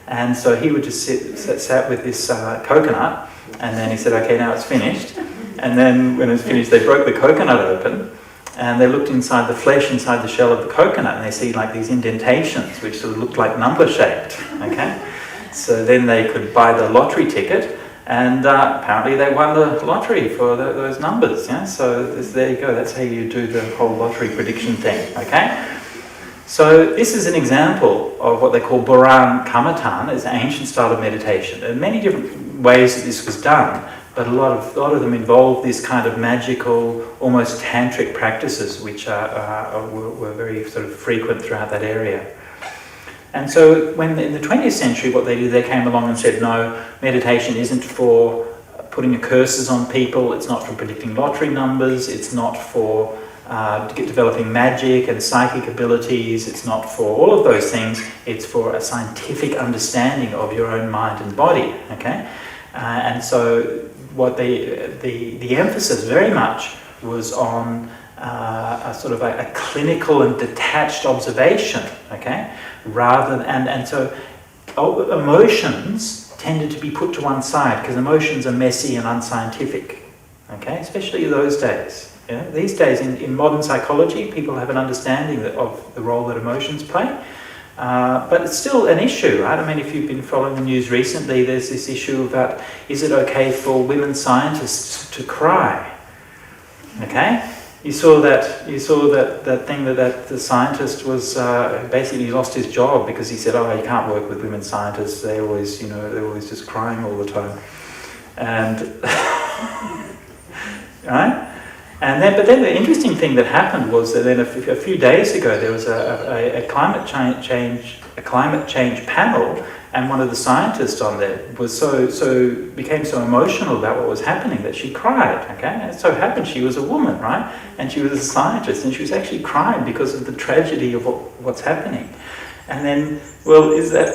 And so he would just sat with this coconut, and then he said, okay, now it's finished. And then when it was finished, they broke the coconut open, and they looked inside the flesh, inside the shell of the coconut, and they see like these indentations, which sort of looked like number-shaped, okay? So then they could buy the lottery ticket, and apparently they won the lottery for those numbers, yeah? So there you go, that's how you do the whole lottery prediction thing, okay? So this is an example of what they call Buran Kamatan, it's an ancient style of meditation. There are many different ways that this was done, but a lot of them involve this kind of magical, almost tantric practices, which were very sort of frequent throughout that area. And so when in the 20th century, what they did, they came along and said, no, meditation isn't for putting curses on people, it's not for predicting lottery numbers, it's not for developing magic and psychic abilities, it's not for all of those things, it's for a scientific understanding of your own mind and body, okay? And so what the emphasis very much was on a sort of a clinical and detached observation, okay? Rather than, and so emotions tended to be put to one side because emotions are messy and unscientific, okay? Especially those days. Yeah? These days in modern psychology, people have an understanding of the role that emotions play. But it's still an issue, right? I mean, if you've been following the news recently, there's this issue about, is it okay for women scientists to cry? Okay? You saw that thing that the scientist was basically lost his job because he said, oh, you can't work with women scientists, they're always just crying all the time. And, right? But then the interesting thing that happened was that then a few days ago there was a climate change panel, and one of the scientists on there was became so emotional about what was happening that she cried. Okay, and it so happened she was a woman, right? And she was a scientist, and she was actually crying because of the tragedy of what's happening. And then, well, is that,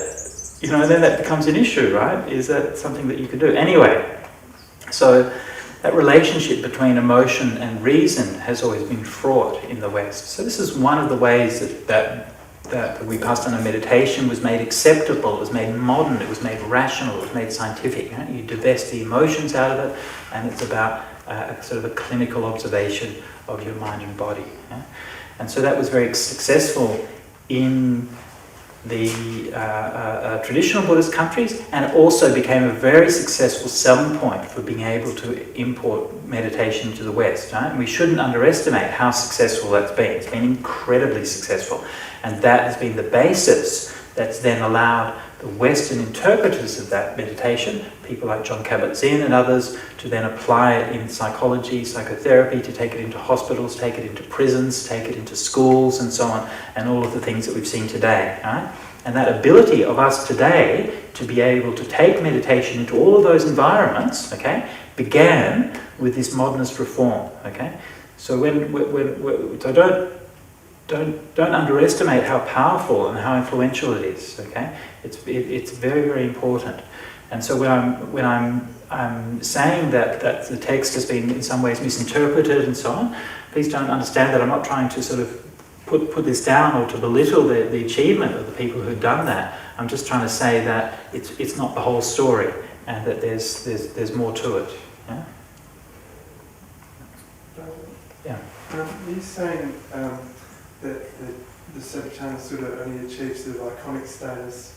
and then that becomes an issue, right? Is that something that you could do anyway? So that relationship between emotion and reason has always been fraught in the West. So this is one of the ways that the vipassana meditation was made acceptable, it was made modern, it was made rational, it was made scientific. Right? You divest the emotions out of it, and it's about a sort of a clinical observation of your mind and body. Yeah? And so that was very successful in the traditional Buddhist countries, and it also became a very successful selling point for being able to import meditation to the West. Right? And we shouldn't underestimate how successful that's been. It's been incredibly successful, and that has been the basis that's then allowed the Western interpreters of that meditation, people like John Kabat-Zinn and others, to then apply it in psychology, psychotherapy, to take it into hospitals, take it into prisons, take it into schools and so on, and all of the things that we've seen today. Right? And that ability of us today to be able to take meditation into all of those environments, okay, began with this modernist reform. Okay, so don't underestimate how powerful and how influential it is. Okay, it's very, very important. And so when I'm saying that the text has been in some ways misinterpreted and so on, please don't understand that I'm not trying to sort of put this down or to belittle the achievement of the people who've done that. I'm just trying to say that it's not the whole story, and that there's more to it. Yeah. Yeah. Are you saying that the Satipatthana only achieves the iconic status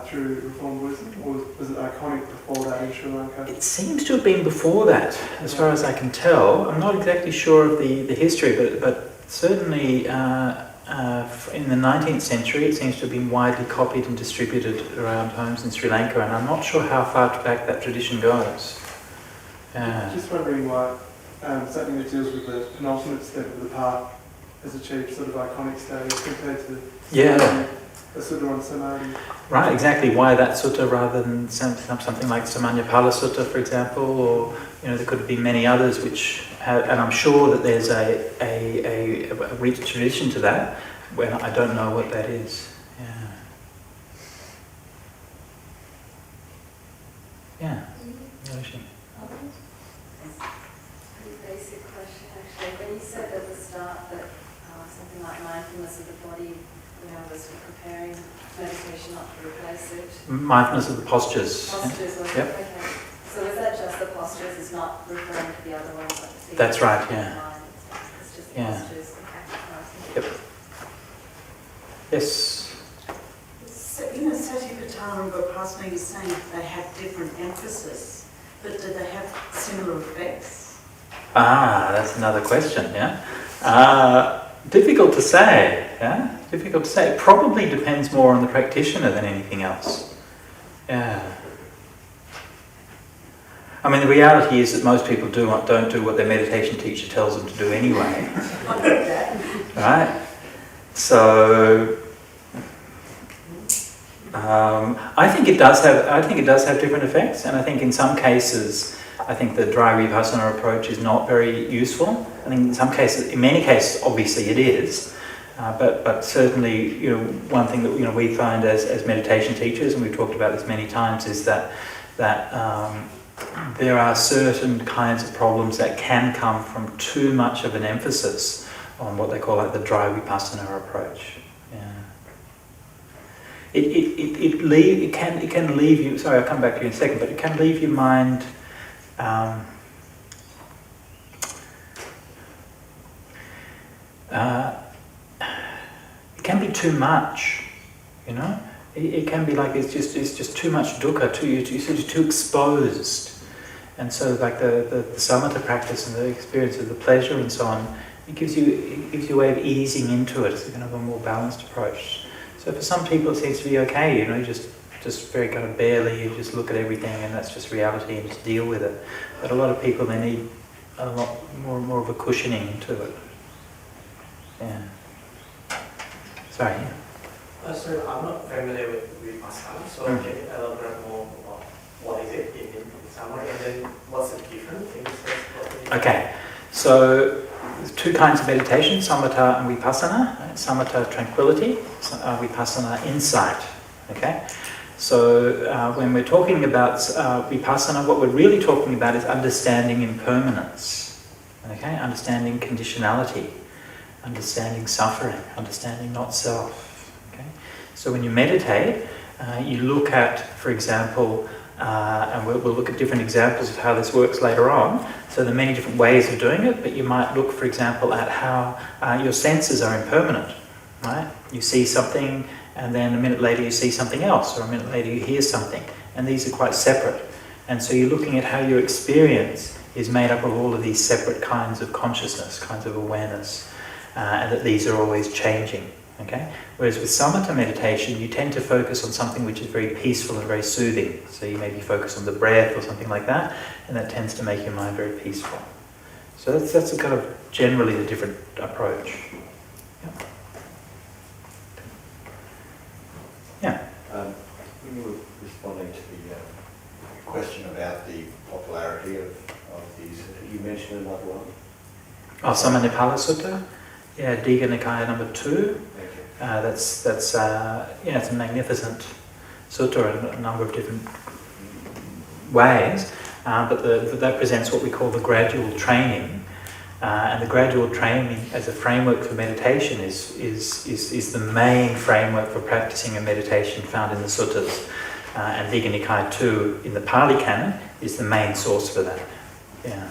through Reform Buddhism, or was it iconic before that in Sri Lanka? It seems to have been before that, as far as I can tell. I'm not exactly sure of the history, but certainly in the 19th century it seems to have been widely copied and distributed around homes in Sri Lanka, and I'm not sure how far back that tradition goes. Just wondering why something that deals with the penultimate step of the path has achieved sort of iconic status compared to the sutta on samadhi. Right, exactly. Why that sutta rather than something like Samanyapala Sutta, for example, or there could be many others which have, and I'm sure that there's a rich tradition to that, when I don't know what that is. Yeah. Pretty basic question actually. When you said at the start that something like mindfulness of the body, was for preparing meditation, not to replace it. Mindfulness of the postures. Postures, Yep. Okay. So is that just the postures? It's not referring to the other ones like the feet? That's right, yeah. Mind. It's just the Yeah. postures. Okay. Yep. Yes. So in the Satipatthana and Vipassana, you're saying they have different emphasis, but do they have similar effects? That's another question, yeah. Difficult to say, yeah? Difficult to say. It probably depends more on the practitioner than anything else. Yeah. I mean, the reality is that most people don't do what their meditation teacher tells them to do anyway. Right? So, I think it does have different effects, and I think in some cases, I think the dry vipassana approach is not very useful. I think in many cases, obviously it is, but certainly, one thing that we find as meditation teachers, and we've talked about this many times, is that there are certain kinds of problems that can come from too much of an emphasis on what they call like the dry vipassana approach. It can leave you. Sorry, I'll come back to you in a second, but it can leave your mind. It can be too much, It can be like it's just too much dukkha, too exposed, and so like the samatha practice and the experience of the pleasure and so on, it gives you a way of easing into it. It's kind of a more balanced approach. So for some people it seems to be okay, just very kind of barely, you just look at everything and that's just reality and just deal with it. But a lot of people, they need a lot more of a cushioning into it. Yeah. Sorry. So I'm not familiar with vipassana, so can you elaborate more about what is it in summary, and then what's the difference in this case? Okay, so there's two kinds of meditation, samatha and vipassana. Right? Samatha, tranquility, vipassana, insight. Okay, so when we're talking about vipassana, what we're really talking about is understanding impermanence. Okay, understanding conditionality, understanding suffering, understanding not self. Okay, so when you meditate, you look at, for example, and we'll look at different examples of how this works later on. So there are many different ways of doing it, but you might look, for example, at how your senses are impermanent. Right? You see something, and then a minute later you see something else, or a minute later you hear something, and these are quite separate. And so you're looking at how your experience is made up of all of these separate kinds of consciousness, kinds of awareness, and that these are always changing. Okay? Whereas with samatha meditation, you tend to focus on something which is very peaceful and very soothing. So you maybe focus on the breath or something like that, and that tends to make your mind very peaceful. So that's a kind of generally the different approach. Yeah. When you were responding to the question about the popularity of these, you mentioned another one. Sutta. Yeah, Digha Nikaya number 2. That's it's a magnificent sutta in a number of different ways, but that presents what we call the gradual training, and the gradual training as a framework for meditation is the main framework for practicing a meditation found in the suttas, and Digha Nikaya 2 in the Pali canon is the main source for that. Yeah.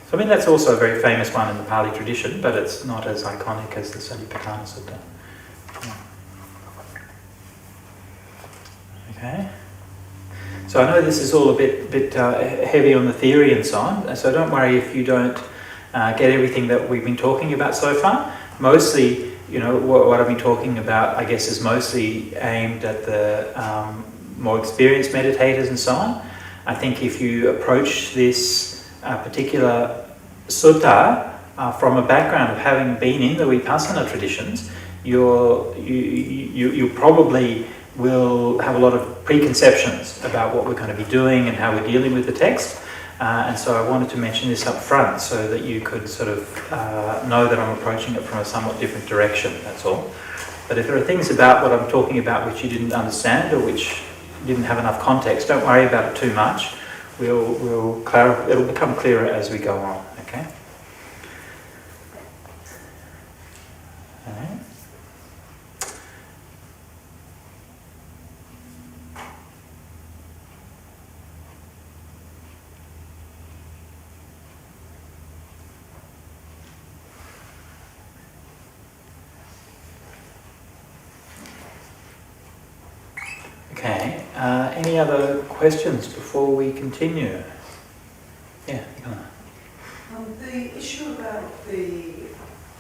So I mean that's also a very famous one in the Pali tradition, but it's not as iconic as the Satipatthana. Okay. So I know this is all a bit heavy on the theory and so on, so don't worry if you don't get everything that we've been talking about so far. Mostly, what I've been talking about, I guess, is mostly aimed at the more experienced meditators and so on. I think if you approach this particular sutta from a background of having been in the vipassana traditions, you probably will have a lot of preconceptions about what we're going to be doing and how we're dealing with the text. And so I wanted to mention this up front so that you could sort of know that I'm approaching it from a somewhat different direction, that's all. But if there are things about what I'm talking about which you didn't understand or which didn't have enough context, don't worry about it too much. It'll become clearer as we go on, okay? All right. Okay, any other questions before we continue? Yeah. The issue about the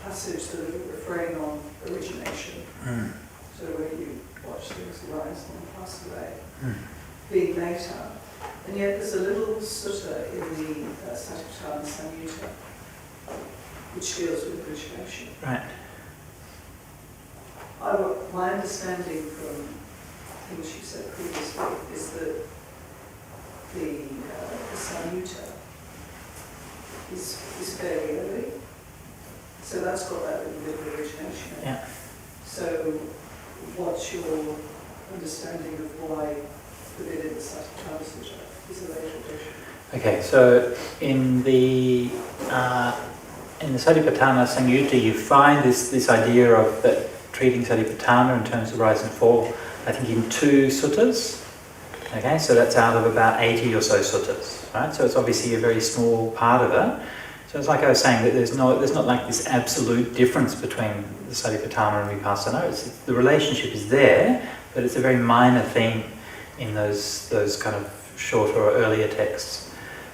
passage that are referring on origination, so where you watch things arise and pass away, being later, And yet there's a little sutta in the Satipatthānasutta which deals with origination. Right. My understanding from things you said previously is that the Samyutta is fairly early. So that's got that little bit of origination. Yeah. So what's your understanding of why the bit in the Satipatthana is a later edition? Okay, so in the Satipatthana Samyutta, you find this idea of that treating Satipatthana in terms of rise and fall, I think in 2 suttas. Okay, so that's out of about 80 or so suttas, right? So it's obviously a very small part of it. So it's like I was saying, that there's not like this absolute difference between the Satipatthana and Vipassana. The relationship is there, but it's a very minor theme in those kind of shorter or earlier texts.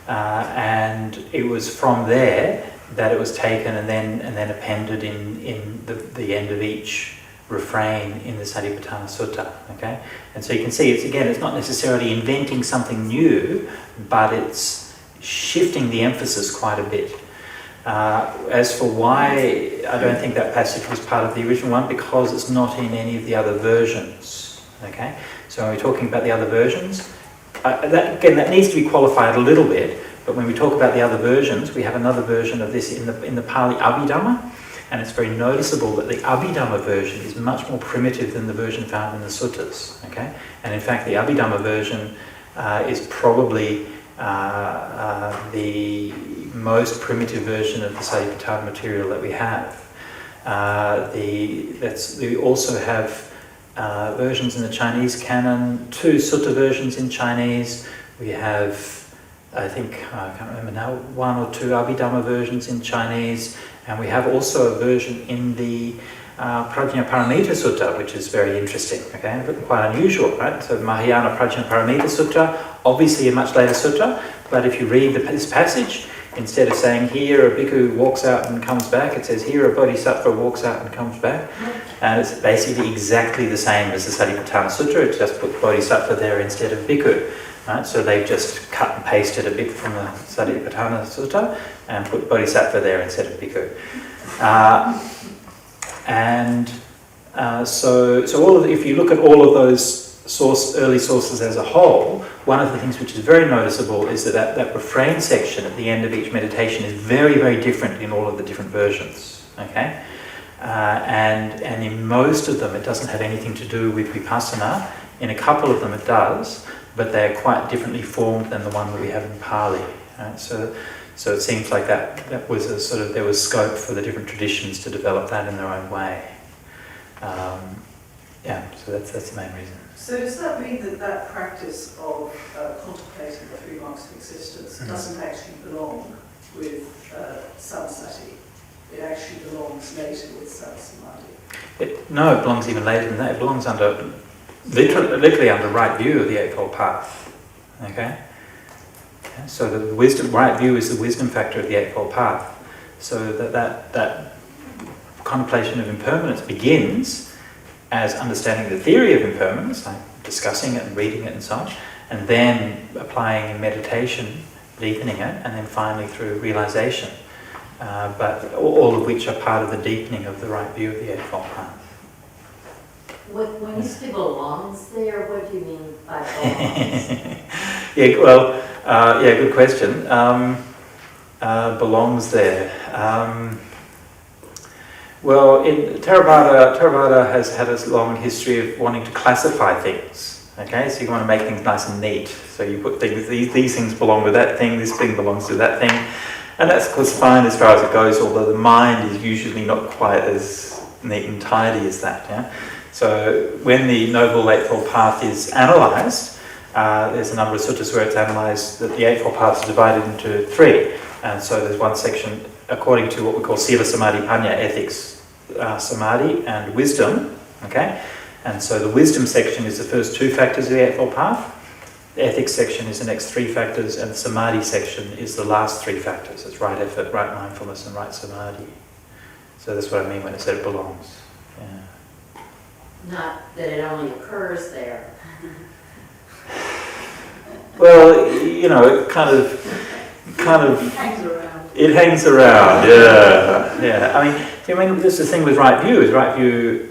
And it was from there that it was taken and then appended in the end of each refrain in the Satipatthana Sutta. Okay, and so you can see it's not necessarily inventing something new, but it's shifting the emphasis quite a bit. As for why I don't think that passage was part of the original one, because it's not in any of the other versions. Okay, so when we're talking about the other versions, that needs to be qualified a little bit. But when we talk about the other versions, we have another version of this in the Pali Abhidhamma, and it's very noticeable that the Abhidhamma version is much more primitive than the version found in the suttas. Okay, and in fact, the Abhidhamma version is probably the most primitive version of the Satipatthana material that we have. We also have versions in the Chinese canon, 2 sutta versions in Chinese. We have, I think, I can't remember now, 1 or 2 Abhidhamma versions in Chinese, and we have also a version in the Prajnaparamita Sutta, which is very interesting, okay, but quite unusual, right? So Mahayana Prajnaparamita Sutta, obviously a much later sutta, but if you read this passage, instead of saying here a bhikkhu walks out and comes back, it says here a bodhisattva walks out and comes back, and it's basically exactly the same as the Satipatthana Sutta. It just put bodhisattva there instead of bhikkhu. Right? So they've just cut and pasted a bit from the Satipatthana Sutta and put bodhisattva there instead of bhikkhu. So if you look at all of those early sources as a whole, one of the things which is very noticeable is that refrain section at the end of each meditation is very, very different in all of the different versions. Okay, and in most of them it doesn't have anything to do with vipassana. In a couple of them it does, but they're quite differently formed than the one that we have in Pali. Right? So it seems like that was a sort of, there was scope for the different traditions to develop that in their own way. So that's the main reason. So does that mean that practice of contemplating the 3 marks of existence doesn't actually belong with samasati? It actually belongs later with samadhi? No, it belongs even later than that. It belongs under, literally under right view of the Eightfold Path. Okay? So the right view is the wisdom factor of the Eightfold Path. So that contemplation of impermanence begins as understanding the theory of impermanence, like discussing it and reading it and so on, and then applying in meditation, deepening it, and then finally through realization. But all of which are part of the deepening of the right view of the Eightfold Path. When you say belongs there, what do you mean by belongs? Good question. Belongs there. Theravada has had a long history of wanting to classify things. Okay, so you want to make things nice and neat. So you put things, these things belong to that thing, this thing belongs to that thing. And that's of course fine as far as it goes, although the mind is usually not quite as neat and tidy as that. Yeah? So when the Noble Eightfold Path is analysed, there's a number of suttas where it's analysed that the Eightfold Path is divided into 3. And so there's one section according to what we call Sila Samadhi Panya, ethics, samadhi and wisdom. Okay? And so the wisdom section is the first 2 factors of the Eightfold Path. The ethics section is the next 3 factors, and the samadhi section is the last 3 factors. It's right effort, right mindfulness, and right samadhi. So that's what I mean when I said it belongs. Yeah. Not that it only occurs there. Well, you know, it kind of, Hangs around. it hangs around. Yeah. I mean, this is the thing with right view. Is right view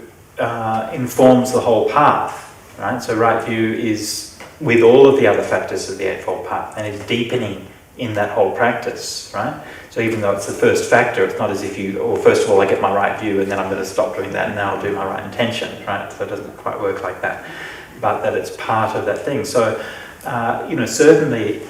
informs the whole path, right? So right view is with all of the other factors of the Eightfold Path, and is deepening in that whole practice, right? So even though it's the first factor, it's not as if you, or first of all, I get my right view, and then I'm going to stop doing that, and now I'll do my right intention, right? So it doesn't quite work like that, but that it's part of that thing. So, you know, certainly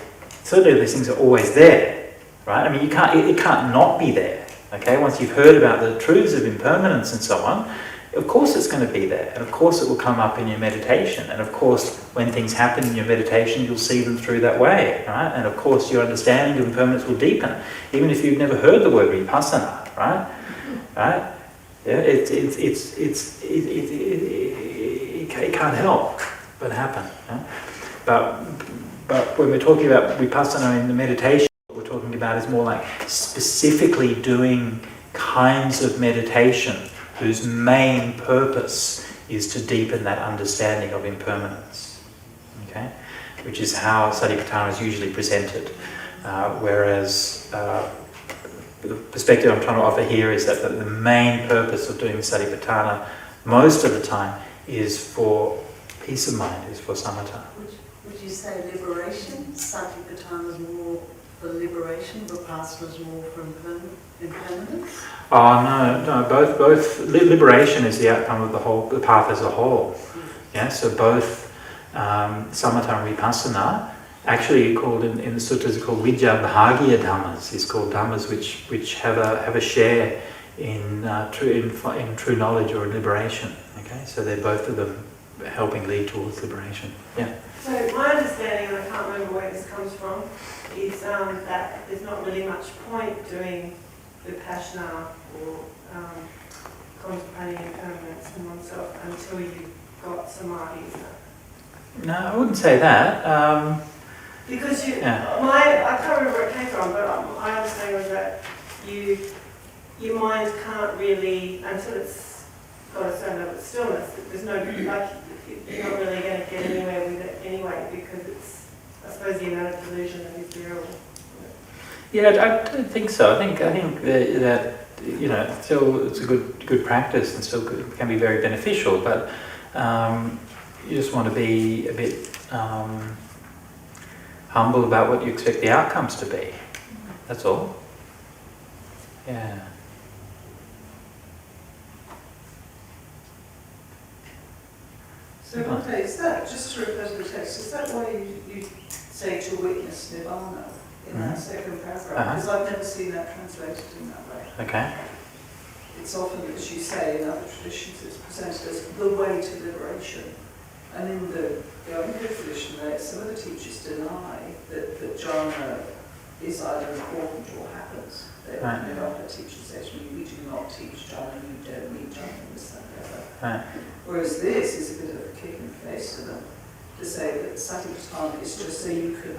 these things are always there, right? I mean, it can't not be there, okay? Once you've heard about the truths of impermanence and so on, of course it's going to be there, and of course it will come up in your meditation, and of course when things happen in your meditation you'll see them through that way, right? And of course your understanding of impermanence will deepen, even if you've never heard the word vipassana, right? Right? Yeah, it can't help but happen. Yeah? But when we're talking about vipassana in the meditation, what we're talking about is more like specifically doing kinds of meditation whose main purpose is to deepen that understanding of impermanence, okay? Which is how Satipatthana is usually presented, whereas the perspective I'm trying to offer here is that the main purpose of doing Satipatthana most of the time is for peace of mind, is for samatha. Would you say liberation? Satipatthana is more for liberation, vipassana is more for impermanence? Oh no, both liberation is the outcome of the path as a whole. Yeah, so both samatha and vipassana, actually called in the suttas, called vidya bhagya dhammas, is called dhammas which have a share in true knowledge or in liberation. Okay, so they're both of them helping lead towards liberation. Yeah. So my understanding, and I can't remember where this comes from, is that there's not really much point doing vipassana or contemplating impermanence in oneself until you've got samadhi, isn't it? No, I wouldn't say that. Because I can't remember where it came from, but my understanding was that your mind can't really, until it's got a certain level of stillness, there's no, like, you're not really going to get anywhere with it anyway, because it's, I suppose, the amount of delusion that is there. Yeah, I don't think so. I think that you know, still it's a good practice and still can be very beneficial, but you just want to be a bit humble about what you expect the outcomes to be. That's all. Yeah. So Bhante, is that, just to refer to the text, is that why you say to witness nirvana in that second paragraph? Because I've never seen that translated in that way. Okay. It's often, as you say, in other traditions, it's presented as the way to liberation. And in the Yajnavalkya tradition, some of the teachers deny that jhana is either important or happens. Yajnavalkya teachers say to me, we do not teach jhana, you don't need jhana, this, that, and the other. Whereas this is a bit of a kick in the face to them, to say that Satipatthana is just so you can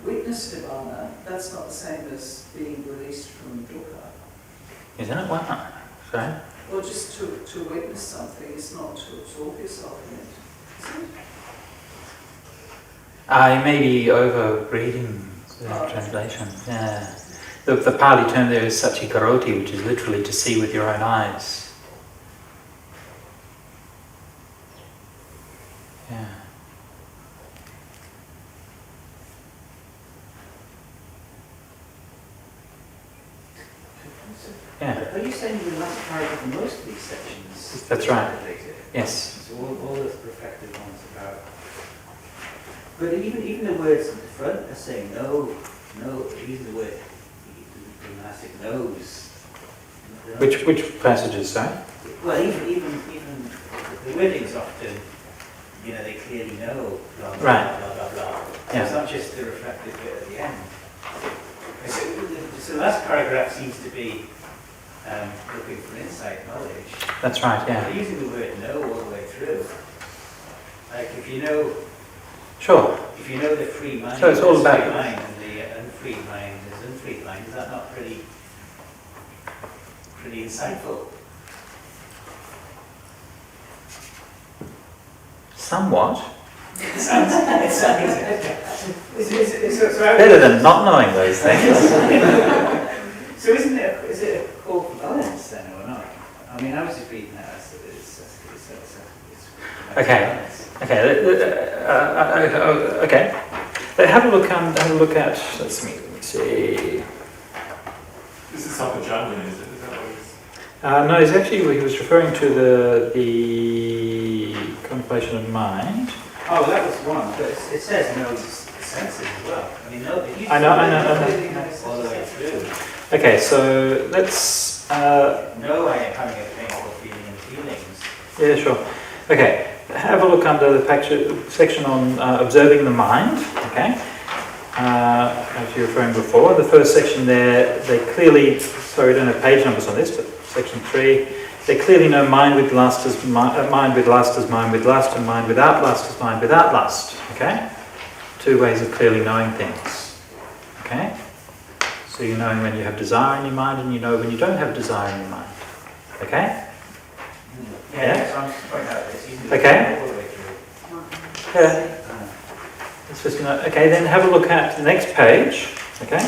witness nirvana. That's not the same as being released from dukkha. Isn't it? Wow. Sorry? Well, just to witness something is not to absorb yourself in it, is it? You may be over-reading the translation. Yeah. The Pali term there is sachikaroti, which is literally to see with your own eyes. Yeah. Yeah. Are you saying the last paragraph in most of these sections? That's right. Yes. So all those reflective ones about. But even the words at the front are saying no, even the word the monastic knows. Which passages, sorry? Well, even the wording's often, they clearly know, blah, blah, Right. blah, blah, blah. Yeah. It's not just the reflective bit at the end. So the last paragraph seems to be looking for insight knowledge. That's right, yeah. But using the word know all the way through, like if you know... Sure. If you know the free mind, so it's all about free mind and the unfreed mind is unfreed mind, is that not pretty insightful? Somewhat. Better than not knowing those things. So is it a call for balance then, or not? I mean, I was just reading that as it's Okay. Okay. Have a look at. Let me see. This is Satipatthana, is it? Is that what it is? No, it's actually he was referring to the contemplation of mind. Oh, that was one, but it says no senses as well. I mean, no. I know. All the way through. Okay, so let's. No, I am having a painful feeling and feelings. Yeah, sure. Okay, have a look under the section on observing the mind. Okay, as you were referring before, the first section there, they clearly. Sorry, we don't have page numbers on this, but section 3. They clearly know mind with lust as mind with lust as mind with lust, and mind without lust as mind without lust. Okay, 2 ways of clearly knowing things. Okay. So you know when you have desire in your mind, and you know when you don't have desire in your mind. Okay? Yeah? Okay? Yeah. It's just, okay, then have a look at the next page. Okay?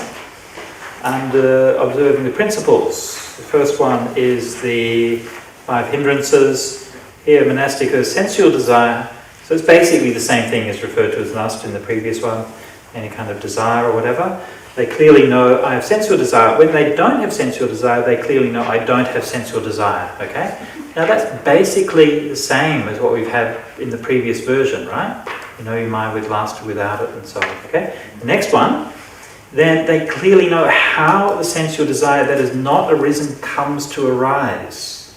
And observing the principles. The first one is the 5 hindrances. Here, monastic or sensual desire. So it's basically the same thing as referred to as lust in the previous one. Any kind of desire or whatever. They clearly know I have sensual desire. When they don't have sensual desire, they clearly know I don't have sensual desire. Okay? Now that's basically the same as what we've had in the previous version, right? You know your mind with lust or without it and so on. Okay? The next one, then they clearly know how the sensual desire that has not arisen comes to arise.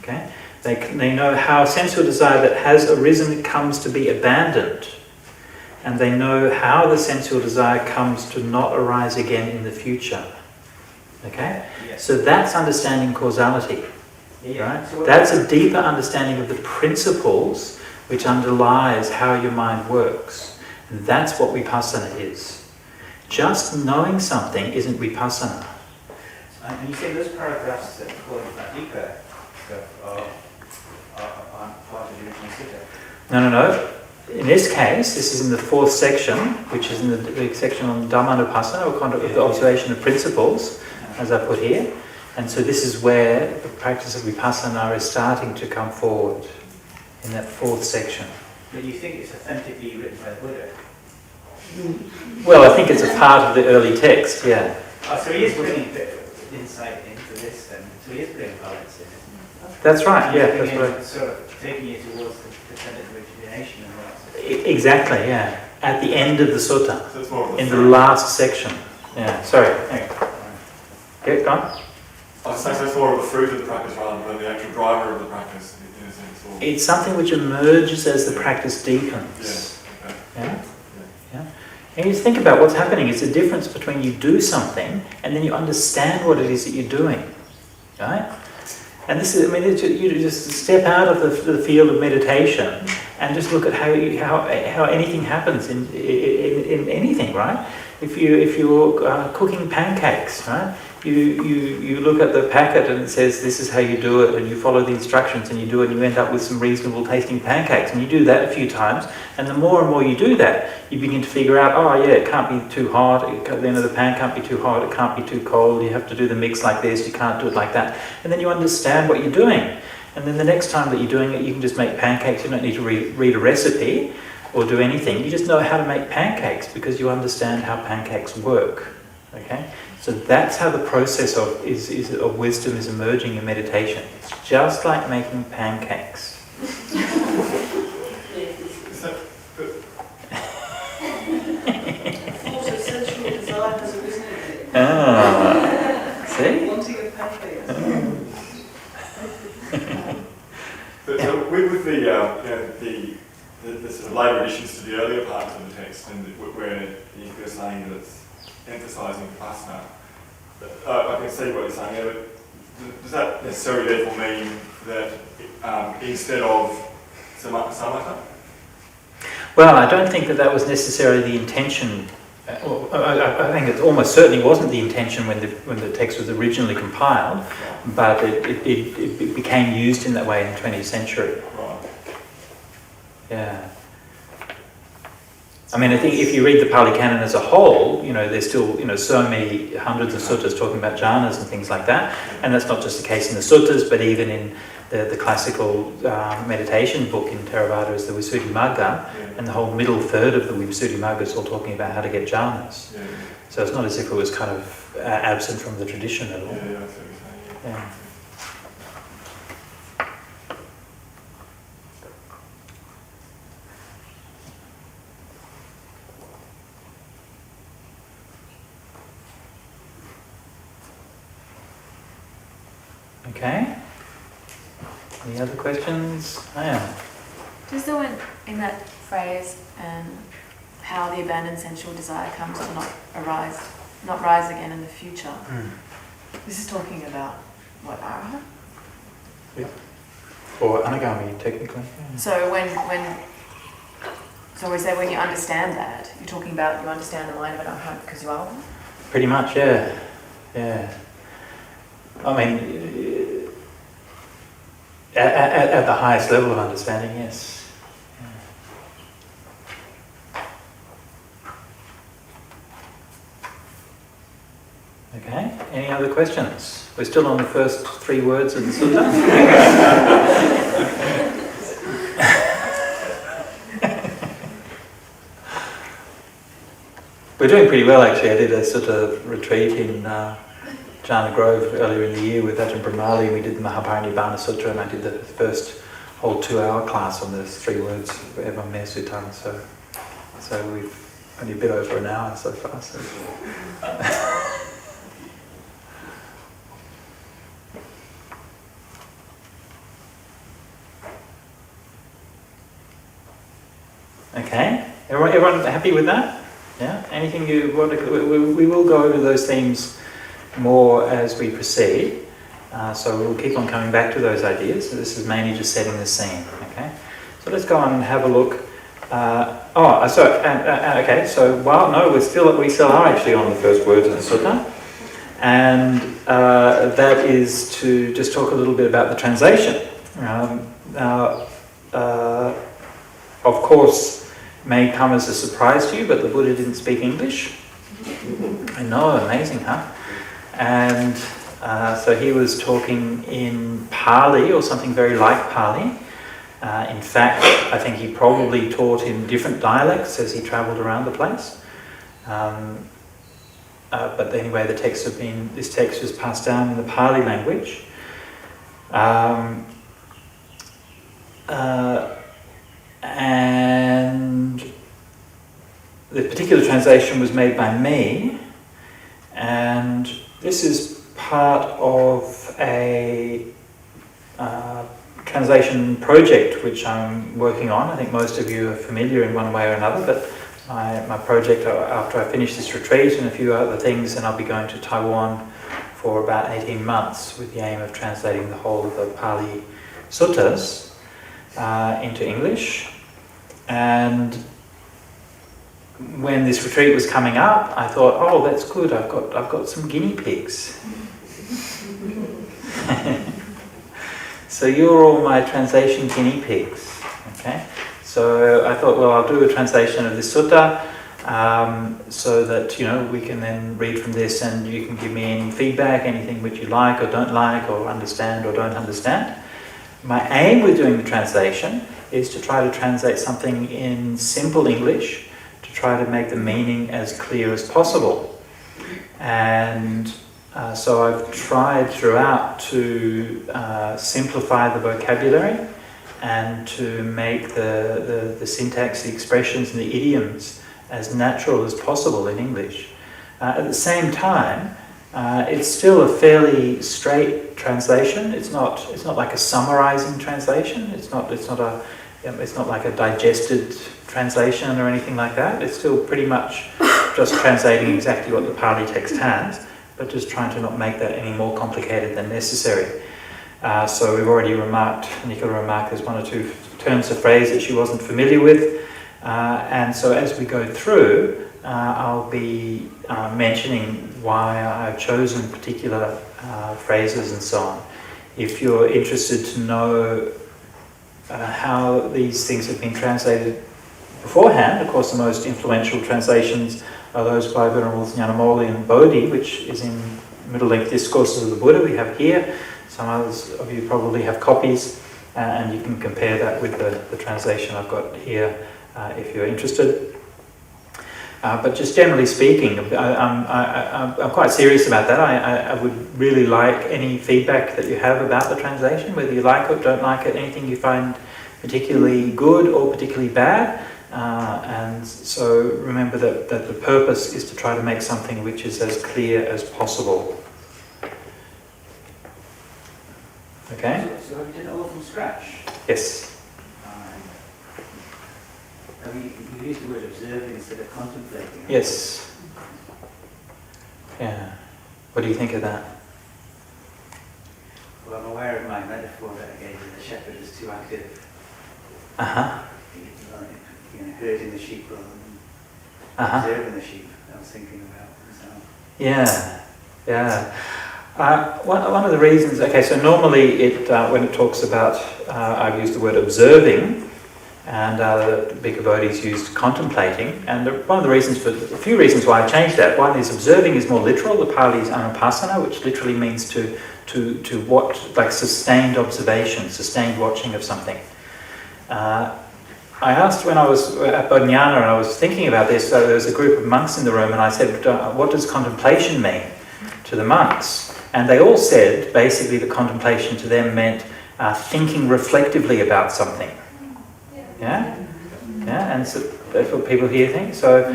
Okay? They know how sensual desire that has arisen comes to be abandoned. And they know how the sensual desire comes to not arise again in the future. Okay? Yes. So that's understanding causality. Yeah. Right? So that's a deeper understanding of the principles which underlies how your mind works. And that's what vipassana is. Just knowing something isn't vipassana. And you say those paragraphs that call it that deeper stuff aren't part of the original sutta? No. In this case, this is in the 4th section, which is in the section on Dhammanupassana, or kind of the observation of principles, as I put here. And so this is where the practice of vipassana is starting to come forward, in that 4th section. But you think it's authentically written by the Buddha? Well, I think it's a part of the early text, yeah. Oh, so he is putting insight into this then. So he is putting balance in it. That's right, yeah, that's right. Sort of taking it towards the dependent origination and all that. Exactly, yeah. At the end of the sutta, So it's more of in the last section. Yeah, sorry. Get gone. I was saying so it's more of a fruit of the practice rather than the actual driver of the practice in a sense. Or... It's something which emerges as the practice deepens. Yeah. Okay. Yeah? And you think about what's happening. It's the difference between you do something and then you understand what it is that you're doing. Right? And this is, I mean, you just step out of the field of meditation and just look at how anything happens in anything, right? If you're cooking pancakes, right? You look at the packet and it says this is how you do it, and you follow the instructions and you do it, and you end up with some reasonable tasting pancakes, and you do that a few times, and the more and more you do that, you begin to figure out, oh yeah, it can't be too hot, the pan can't be too hot, it can't be too cold, you have to do the mix like this, you can't do it like that, and then you understand what you're doing, and then the next time that you're doing it, you can just make pancakes. You don't need to read a recipe or do anything, you just know how to make pancakes because you understand how pancakes work. Okay? So that's how the process of wisdom is emerging in meditation. It's just like making pancakes. Also, sensual desire has arisen in it. See? Wanting of pancakes. But so with the sort of later additions to the earlier parts of the text, and where you're saying that it's emphasising vipassana, I can see what you're saying there, but does that necessarily therefore mean that instead of samatha? Well, I don't think that was necessarily the intention. I think it almost certainly wasn't the intention when the text was originally compiled, but it became used in that way in the 20th century. Right. Yeah. I mean, I think if you read the Pali Canon as a whole, there's still, so many hundreds of suttas talking about jhanas and things like that. And that's not just the case in the suttas, but even in the classical meditation book in Theravada is the Visuddhimagga, and the whole middle third of the Visuddhimagga is all talking about how to get jhanas. Yeah. So it's not as if it was kind of absent from the tradition at all. Yeah, that's what you're saying. Yeah. Okay. Any other questions? Just the one in that phrase, how the abandoned sensual desire comes to not rise again in the future. This is talking about what, arahant? Yeah. Or anagami, technically. So so we say when you understand that, you're talking about you understand the mind of an arahant because you are one? Pretty much, yeah. Yeah. I mean, at the highest level of understanding, yes. Yeah. Okay, any other questions? We're still on the first 3 words of the sutta. We're doing pretty well, actually. I did a sutta retreat in Jhana Grove earlier in the year with Ajahn Brahmali, and we did the Mahaparinibbana Sutra, and I did the first whole 2-hour class on those 3 words of Evam Me Suttam, so we've only a bit over an hour so far. So. Okay, everyone happy with that? Yeah, anything you want to, we will go over those themes more as we proceed, so we'll keep on coming back to those ideas. So this is mainly just setting the scene. Okay, so let's go on and have a look. Okay. So we still are actually on the first words of the sutta, and that is to just talk a little bit about the translation. Now, of course, may come as a surprise to you, but the Buddha didn't speak English. I know, amazing, huh? And so he was talking in Pali, or something very like Pali. In fact, I think he probably taught in different dialects as he travelled around the place. But anyway, this text was passed down in the Pali language. And the particular translation was made by me, and this is part of a translation project which I'm working on. I think most of you are familiar in one way or another, but my project, after I finish this retreat and a few other things, and I'll be going to Taiwan for about 18 months with the aim of translating the whole of the Pali suttas into English. And when this retreat was coming up, I thought, oh, that's good, I've got some guinea pigs. So you're all my translation guinea pigs, okay? So I thought, well, I'll do a translation of this sutta so that, we can then read from this and you can give me any feedback, anything which you like or don't like or understand or don't understand. My aim with doing the translation is to try to translate something in simple English, to try to make the meaning as clear as possible. And so I've tried throughout to simplify the vocabulary and to make the syntax, the expressions and the idioms as natural as possible in English. At the same time, it's still a fairly straight translation. It's not like a summarizing translation. It's not like a digested translation or anything like that. It's still pretty much just translating exactly what the Pali text has, but just trying to not make that any more complicated than necessary. So we've already remarked, Nicola remarked, there's 1 or 2 turns of phrase that she wasn't familiar with. And so as we go through, I'll be mentioning why I've chosen particular phrases and so on. If you're interested to know how these things have been translated beforehand. Of course, the most influential translations are those by Venerables Yajnavalkya and Bodhi, which is in Middle-length Discourses of the Buddha we have here. Some others of you probably have copies, and you can compare that with the translation I've got here if you're interested. But just generally speaking, I'm quite serious about that. I would really like any feedback that you have about the translation, whether you like it, don't like it, anything you find particularly good or particularly bad. And so remember that the purpose is to try to make something which is as clear as possible. Okay? So have you done it all from scratch? Yes. I mean, you used the word observing instead of contemplating. Yes. Yeah. What do you think of that? Well, I'm aware of my metaphor that I gave you. The shepherd is too active. Uh-huh. You know, herding the sheep rather than observing the sheep. I was thinking about. So. Yeah. Yeah. One of the reasons, okay, so normally when it talks about, I've used the word observing, and the Bhikkhu Bodhis used contemplating, and one of the reasons, a few reasons why I changed that. One is observing is more literal. The Pali is anupassana, which literally means to watch, like sustained observation, sustained watching of something. I asked when I was at Bodhinyana and I was thinking about this, so there was a group of monks in the room, and I said, what does contemplation mean to the monks? And they all said, basically, that contemplation to them meant thinking reflectively about something. Yeah? Yeah, and so that's what people here think. So,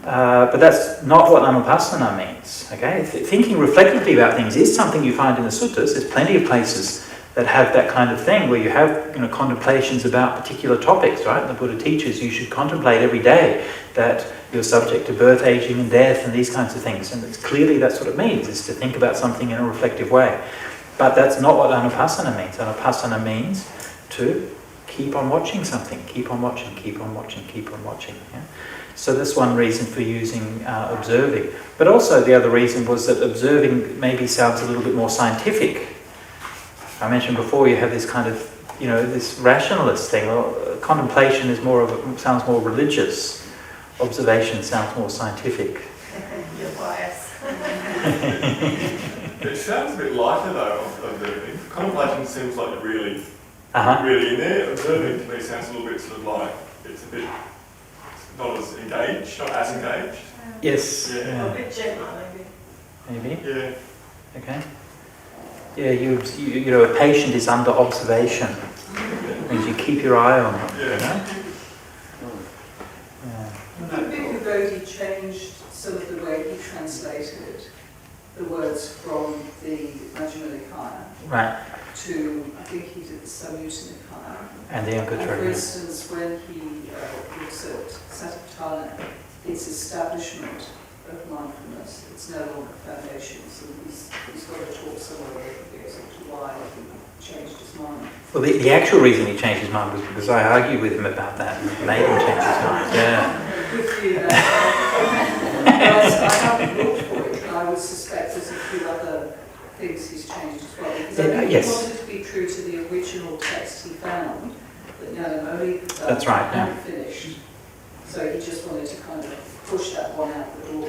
but that's not what anupassana means. Okay? Thinking reflectively about things is something you find in the suttas. There's plenty of places that have that kind of thing, where you have contemplations about particular topics, right? The Buddha teaches you should contemplate every day that you're subject to birth, aging and death and these kinds of things. And it's clearly that's what it means, is to think about something in a reflective way. But that's not what anupassana means. Anupassana means to keep on watching something, keep on watching, keep on watching, keep on watching. Yeah? So that's one reason for using observing. But also the other reason was that observing maybe sounds a little bit more scientific. I mentioned before you have this kind of, this rationalist thing. Well, contemplation is sounds more religious. Observation sounds more scientific. Your bias. It sounds a bit lighter though, observing. Contemplation seems like really in there. Observing to me sounds a little bit sort of like, it's a bit not as engaged, not as engaged. Yes. Yeah. A bit gentler maybe. Maybe? Yeah. Okay. Yeah, a patient is under observation. It means you keep your eye on them. Yeah. Bhikkhu Bodhi changed some of the way he translated the words from the Majjhima Nikaya to, I think he did the Samyutta Nikaya. And the Anguttara. For instance, when he looks at Satipatthana, its establishment of mindfulness, it's no longer foundations, and he's got to talk somewhere where he goes into why he changed his mind. Well, the actual reason he changed his mind was because I argued with him about that and made him change his mind. Yeah. With you, I haven't looked for it, and I would suspect there's a few other things he's changed as well. Because I think he wanted to be true to the original text he found, that Yajnavalkya hadn't finished. So he just wanted to kind of push that one out the door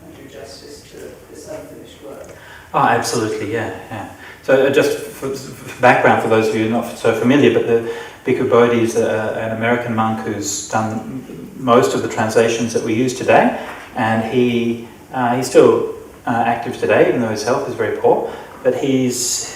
and do justice to this unfinished work. Oh, absolutely, yeah. So just for background for those of you not so familiar, but the Bhikkhu Bodhi is an American monk who's done most of the translations that we use today, and he's still active today, even though his health is very poor. But his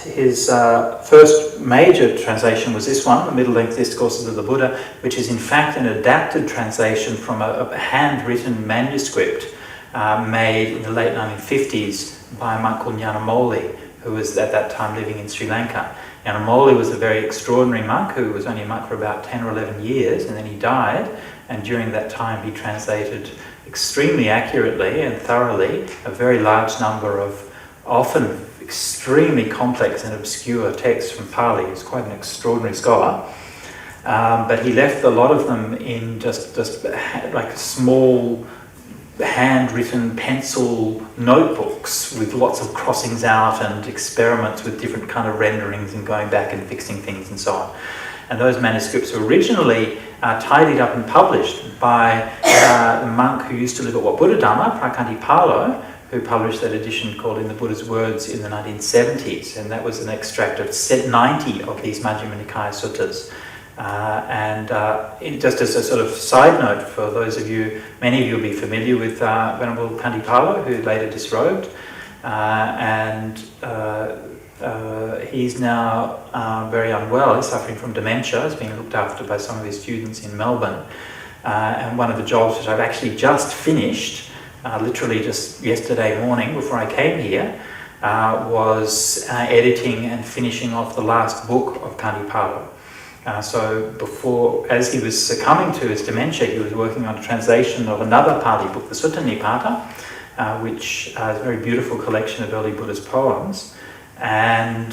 first major translation was this one, the Middle-length Discourses of the Buddha, which is in fact an adapted translation from a handwritten manuscript made in the late 1950s by a monk called Yajnavalkya, who was at that time living in Sri Lanka. Yajnavalkya was a very extraordinary monk who was only a monk for about 10 or 11 years, and then he died, and during that time he translated extremely accurately and thoroughly a very large number of often extremely complex and obscure texts from Pali. He was quite an extraordinary scholar. But he left a lot of them in just like small handwritten pencil notebooks with lots of crossings out and experiments with different kind of renderings and going back and fixing things and so on. And those manuscripts were originally tidied up and published by the monk who used to live at Wat Buddha-dhamma, Prakantipalo, who published that edition called In the Buddha's Words in the 1970s. And that was an extract of 90 of these Majjhima Nikaya suttas. Just as a sort of side note for those of you, many of you will be familiar with Venerable Kantipalo, who later disrobed. He's now very unwell. He's suffering from dementia. He's being looked after by some of his students in Melbourne. And one of the jobs which I've actually just finished, literally just yesterday morning before I came here, was editing and finishing off the last book of Kantipalo. So before, as he was succumbing to his dementia, he was working on a translation of another Pali book, the Sutta Nipata, which is a very beautiful collection of early Buddhist poems. And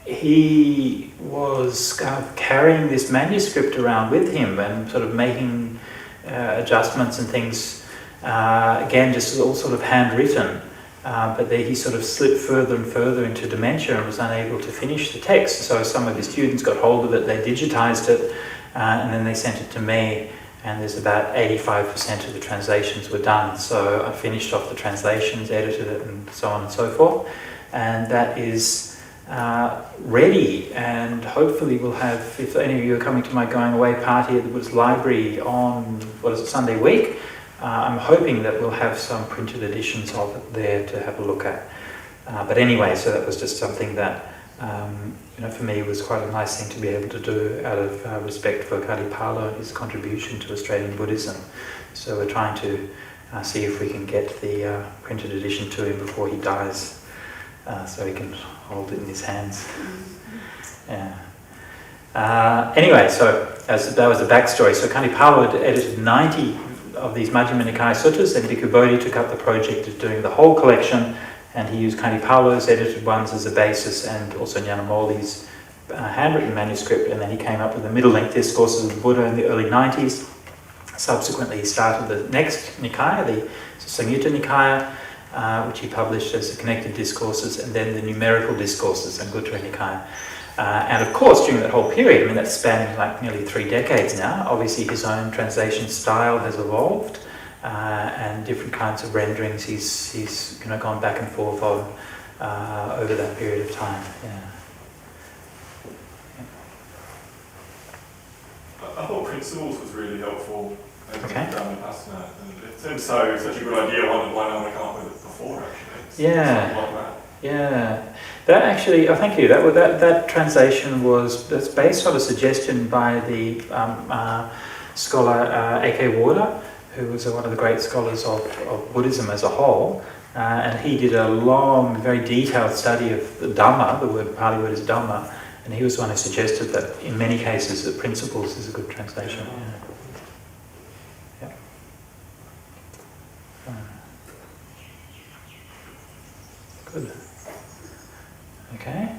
he was kind of carrying this manuscript around with him and sort of making adjustments and things, again, just all sort of handwritten. But then he sort of slipped further and further into dementia and was unable to finish the text. So some of his students got hold of it, they digitized it, and then they sent it to me, and there's about 85% of the translations were done. So I finished off the translations, edited it, and so on and so forth. And that is ready, and hopefully we'll have, if any of you are coming to my going away party at the Buddhist Library on, Sunday week, I'm hoping that we'll have some printed editions of it there to have a look at. But anyway, so that was just something that, for me was quite a nice thing to be able to do out of respect for Kantipalo and his contribution to Australian Buddhism. So we're trying to see if we can get the printed edition to him before he dies, so he can hold it in his hands. Yeah. Anyway, so that was the backstory. So Kantipalo had edited 90 of these Majjhima Nikaya suttas, and Bhikkhu Bodhi took up the project of doing the whole collection, and he used Kantipalo's edited ones as a basis, and also Yajnavalkya's handwritten manuscript, and then he came up with the middle-length discourses of the Buddha in the early 90s. Subsequently, he started the next Nikaya, the Samyutta Nikaya, which he published as the connected discourses, and then the numerical discourses, Anguttara Nikaya. And of course, during that whole period, that's spanning like nearly 3 decades now, obviously his own translation style has evolved, and different kinds of renderings he's gone back and forth on over that period of time. Yeah. I thought Principles was really helpful as Okay. Vipassana. It seems such a good idea, why no one come up with it before, actually. Yeah. Like that. Yeah, that actually, thank you. That translation that's based on a suggestion by the scholar A.K. Warder, who was one of the great scholars of Buddhism as a whole, and he did a long, very detailed study of the Dhamma. The Pali word is Dhamma, and he was the one who suggested that in many cases, the Principles is a good translation. Yeah. Good. Okay.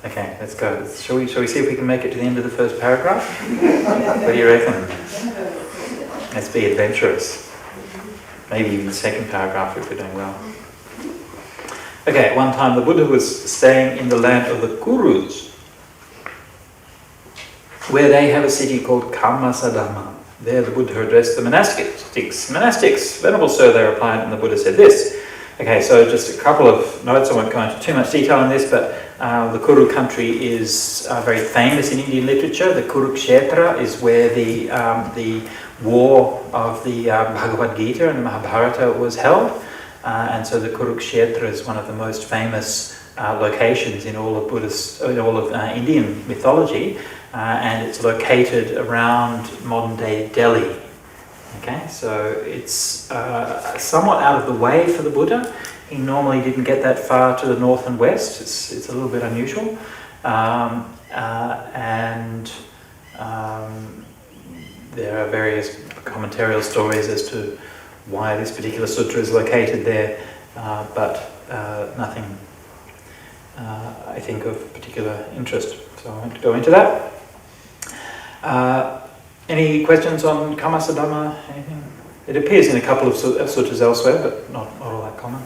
Okay, let's go. Shall we see if we can make it to the end of the first paragraph? What do you reckon? Let's be adventurous. Maybe even the second paragraph if we're doing well. Okay, at one time the Buddha was staying in the land of the Kurus, where they have a city called Kammasadhamma. There the Buddha addressed the monastics. Venerable Sir, they replied, and the Buddha said this. Okay, so just a couple of notes. I won't go into too much detail on this, but the Kuru country is very famous in Indian literature. The Kurukshetra is where the war of the Bhagavad Gita and the Mahabharata was held. And so the Kurukshetra is one of the most famous locations in all of Indian mythology, and it's located around modern-day Delhi. Okay, so it's somewhat out of the way for the Buddha. He normally didn't get that far to the north and west. It's a little bit unusual, and there are various commentarial stories as to why this particular sutta is located there, but nothing, I think, of particular interest, so I won't go into that. Any questions on Kammasadhamma? Anything? It appears in a couple of suttas elsewhere, but not all that common.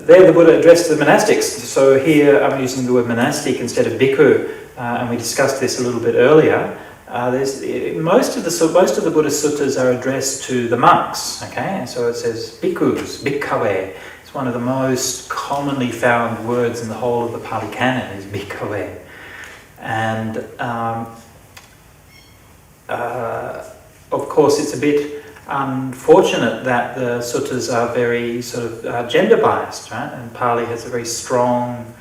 There the Buddha addressed the monastics. So here I'm using the word monastic instead of bhikkhu, and we discussed this a little bit earlier. Most of the Buddhist suttas are addressed to the monks. Okay, and so it says bhikkhus, bhikkhave. It's one of the most commonly found words in the whole of the Pali Canon is bhikkhave, and of course it's a bit unfortunate that the suttas are very sort of gender biased, right? And Pali has a very strong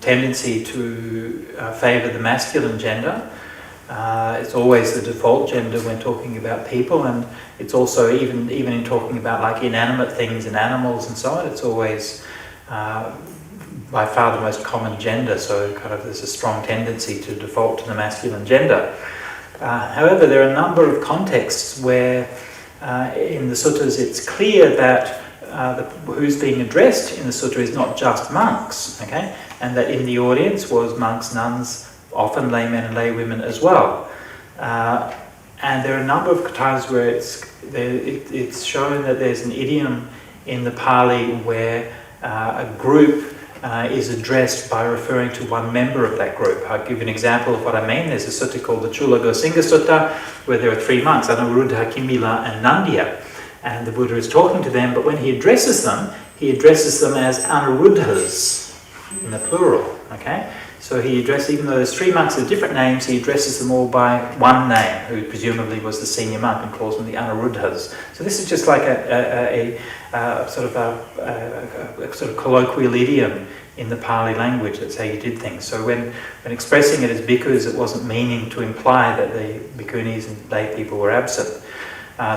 tendency to favour the masculine gender. It's always the default gender when talking about people, and it's also even in talking about like inanimate things and animals and so on, it's always by far the most common gender, so kind of there's a strong tendency to default to the masculine gender. However, there are a number of contexts where in the suttas it's clear that who's being addressed in the sutta is not just monks, okay, and that in the audience was monks, nuns, often laymen and laywomen as well. And there are a number of times where it's shown that there's an idiom in the Pali where a group is addressed by referring to one member of that group. I'll give you an example of what I mean. There's a sutta called the Chula Gosinga Sutta, where there are three monks, Anuruddha, Kimila and Nandya. And the Buddha is talking to them, but when he addresses them as Anuruddhas, in the plural, okay? So he addresses, even though there's three monks with different names, he addresses them all by one name, who presumably was the senior monk, and calls them the Anuruddhas. So this is just like a sort of colloquial idiom in the Pali language. That's how you did things. So when expressing it as bhikkhus, it wasn't meaning to imply that the bhikkhunis and lay people were absent.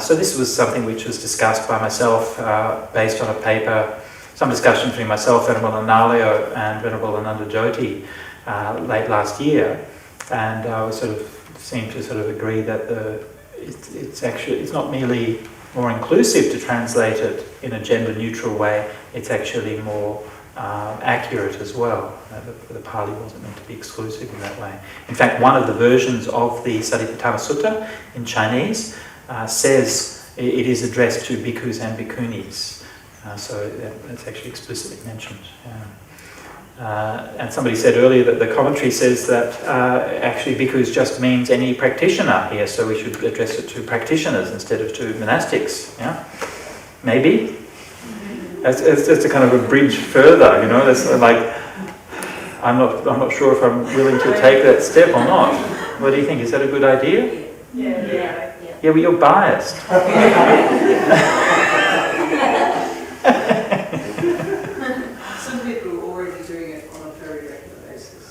So this was something which was discussed by myself based on a paper, some discussion between myself, Venerable Analayo and Venerable Ananda Jyoti late last year, and we sort of seemed to sort of agree that it's not merely more inclusive to translate it in a gender neutral way, it's actually more accurate as well. The Pali wasn't meant to be exclusive in that way. In fact, one of the versions of the Satipatthana Sutta in Chinese says it is addressed to bhikkhus and bhikkhunis. So that's actually explicitly mentioned. And somebody said earlier that the commentary says that actually bhikkhus just means any practitioner here, so we should address it to practitioners instead of to monastics. Yeah, maybe. That's a kind of a bridge further, you know. That's like I'm not sure if I'm willing to take that step or not. What do you think? Is that a good idea? Yeah, well, you're biased. Some people are already doing it on a very regular basis.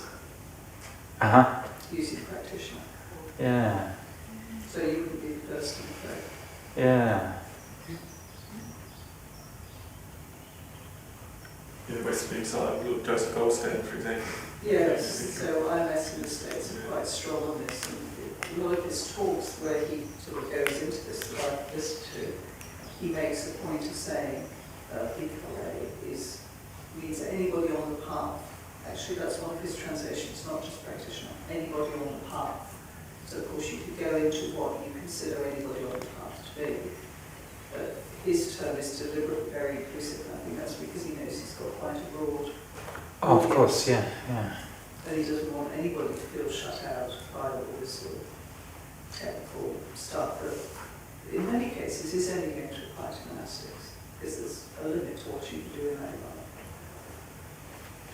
Using practitioner. Yeah. So you wouldn't be the first and the third. Yeah. In the Western side, Joseph Goldstein, for example. Yes, so IMS in the States are quite strong on this, and a lot of his talks where he sort of goes into this that I've listened to, he makes a point of saying bhikkhave means anybody on the path. Actually, that's one of his translations, not just practitioner, anybody on the path. So of course you could go into what you consider anybody on the path to be. But his term is deliberate, very inclusive, and I think that's because he knows he's got quite a broad. Oh, of course, yeah. And he doesn't want anybody to feel shut out by all this sort of technical stuff that, in many cases, is only going to apply to monastics, because there's a limit to what you can do in that environment.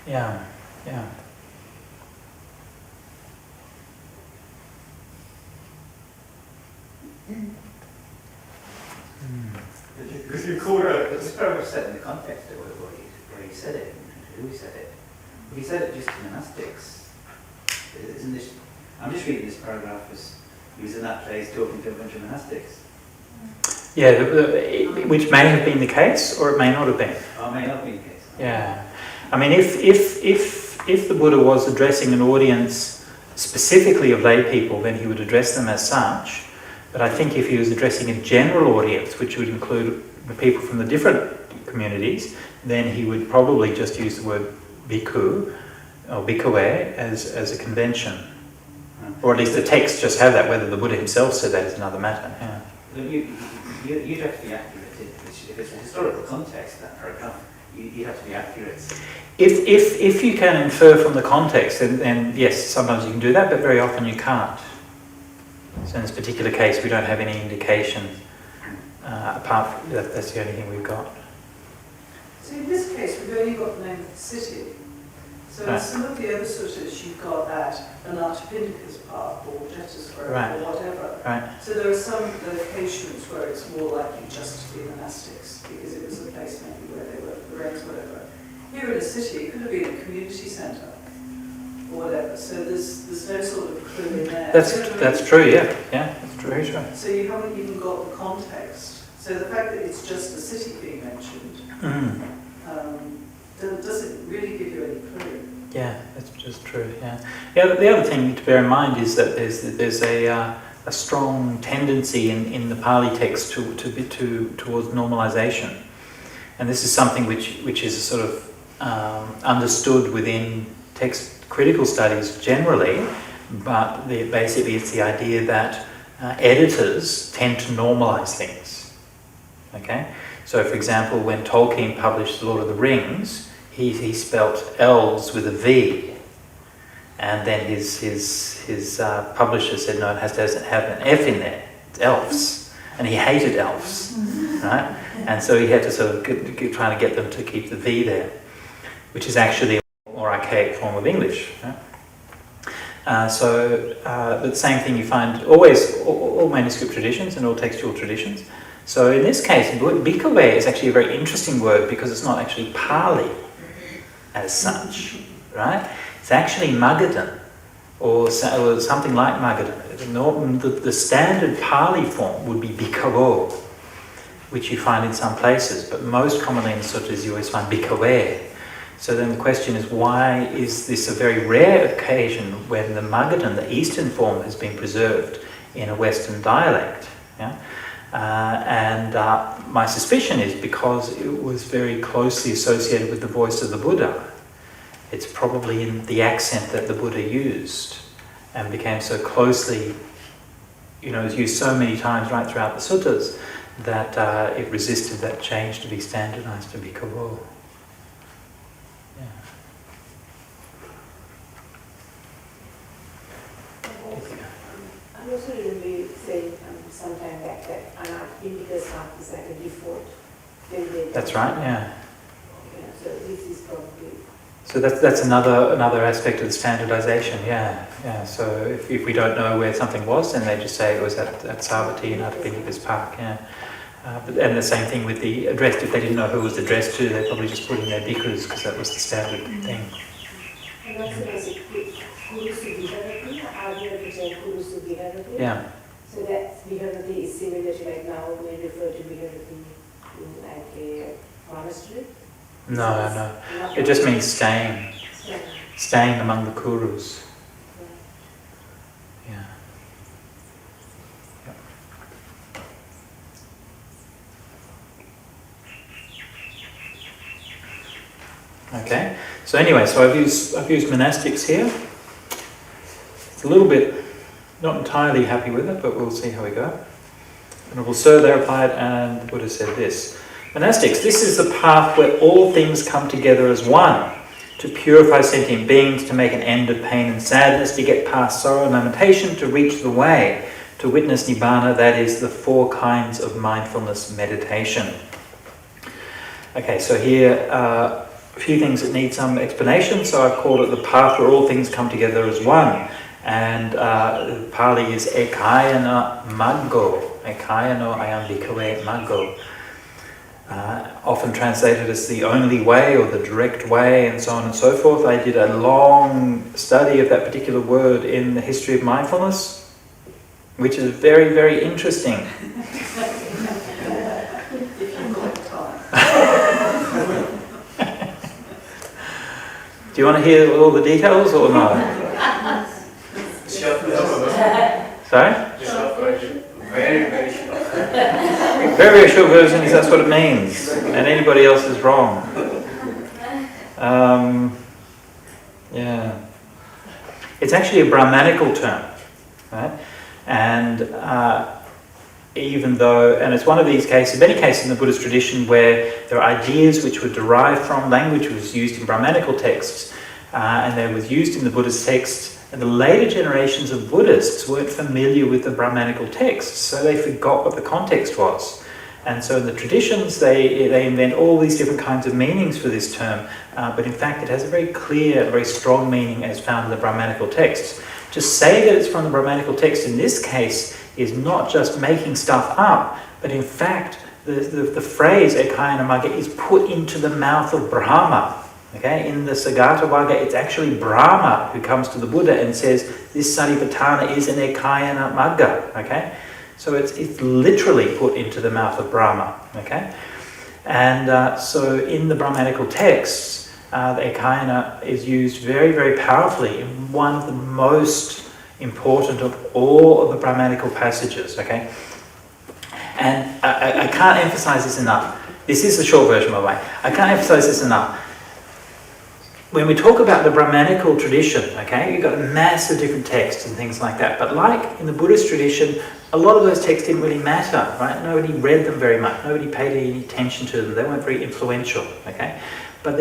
Yeah. Because you called it. It's very much set in the context of where he said it, and who he said it. If he said it just to monastics, isn't this? I'm just reading this paragraph as he was in that place talking to a bunch of monastics. Yeah, which may have been the case, or it may not have been. Oh, it may not be the case. Yeah. I mean, if the Buddha was addressing an audience specifically of lay people, then he would address them as such. But I think if he was addressing a general audience, which would include the people from the different communities, then he would probably just use the word bhikkhu or bhikkhave as a convention. Or at least the texts just have that. Whether the Buddha himself said that is another matter. Yeah. You'd have to be accurate. If it's a historical context, that paragraph, you'd have to be accurate. If you can infer from the context, then yes, sometimes you can do that, but very often you can't. So in this particular case, we don't have any indication apart from that's the only thing we've got. So in this case, we've only got the name of the city. So in some of the other suttas, you've got that Anathapindika's path or Jeta's grove or whatever. Right. So there are some locations where it's more likely just to be monastics because it was a place maybe where they were the regs, whatever. Here in a city, it could have been a community centre or whatever. So there's no sort of clue in there. That's true. Yeah. That's true. Very true. So you haven't even got the context. So the fact that it's just a city being mentioned doesn't really give you any clue. Yeah, that's just true. Yeah. The other thing to bear in mind is that there's a strong tendency in the Pali text towards normalization, and this is something which is sort of understood within text critical studies generally, but basically it's the idea that editors tend to normalize things. Okay, so for example, when Tolkien published The Lord of the Rings, he spelt elves with a V, and then his publisher said no, it has to have an F in there. It's elves, and he hated elves, right? And so he had to sort of trying to get them to keep the V there, which is actually a more archaic form of English. Right? But the same thing you find always all manuscript traditions and all textual traditions. So in this case, bhikkhave is actually a very interesting word because it's not actually Pali as such, right? It's actually Magadhan or something like Magadhan. The standard Pali form would be bhikkhavo, which you find in some places, but most commonly in the sutras you always find bhikkhave. So then the question is, why is this a very rare occasion when the Magadhan, the Eastern form, has been preserved in a Western dialect? Yeah? My suspicion is because it was very closely associated with the voice of the Buddha. It's probably in the accent that the Buddha used and became so closely, was used so many times right throughout the suttas that it resisted that change to be standardized to bhikkhavo. I'm also really saying sometime back that Anathapindika's path is like a default. That's right, yeah. So this is probably... So that's another aspect of the standardization, yeah. So if we don't know where something was, then they just say it was at Savatthi and Anathapindika's park, yeah. And the same thing with the address. If they didn't know who it was addressed to, they probably just put in their bhikkhus because that was the standard thing. And that's the basic Kurusu Viharati, Arya Vijay Kurusu Viharati. Yeah. So that Viharati is similar to like now we refer to Viharati in like a monastery? No. It just means staying. Staying among the Kurus. Yeah. Okay. So anyway, I've used monastics here. It's a little bit not entirely happy with it, but we'll see how we go. Venerable Sir, they replied, and the Buddha said this. Monastics, this is the path where all things come together as one, to purify sentient beings, to make an end of pain and sadness, to get past sorrow and lamentation, to reach the way, to witness Nibbana, that is the 4 kinds of mindfulness meditation. Okay, so here a few things that need some explanation, so I've called it the path where all things come together as one. And Pali is ekayana maggo, ekayano ayam bhikkhave maggo. Often translated as the only way or the direct way and so on and so forth. I did a long study of that particular word in the history of mindfulness, which is very, very interesting. Do you want to hear all the details or no? Sorry? Very, very short. Very, very short version is that's what it means, and anybody else is wrong. Yeah. It's actually a Brahmanical term. And even though, and it's one of these cases, many cases in the Buddhist tradition where there are ideas which were derived from language which was used in Brahmanical texts, and they was used in the Buddhist texts, and the later generations of Buddhists weren't familiar with the Brahmanical texts, so they forgot what the context was. And so in the traditions, they invent all these different kinds of meanings for this term, but in fact it has a very clear, very strong meaning as found in the Brahmanical texts. To say that it's from the Brahmanical text in this case is not just making stuff up, but in fact the phrase ekayana magga is put into the mouth of Brahma. Okay? In the Sagata Vagga, it's actually Brahma who comes to the Buddha and says, this Satipatthana is an ekayana magga. Okay? So it's literally put into the mouth of Brahma. Okay? And so in the Brahmanical texts, the ekayana is used very, very powerfully in one of the most important of all of the Brahmanical passages. Okay? And I can't emphasize this enough. This is the short version, by the way. I can't emphasize this enough. When we talk about the Brahmanical tradition, okay, you've got a mass of different texts and things like that. But like in the Buddhist tradition, a lot of those texts didn't really matter, right? Nobody read them very much. Nobody paid any attention to them. They weren't very influential, okay? But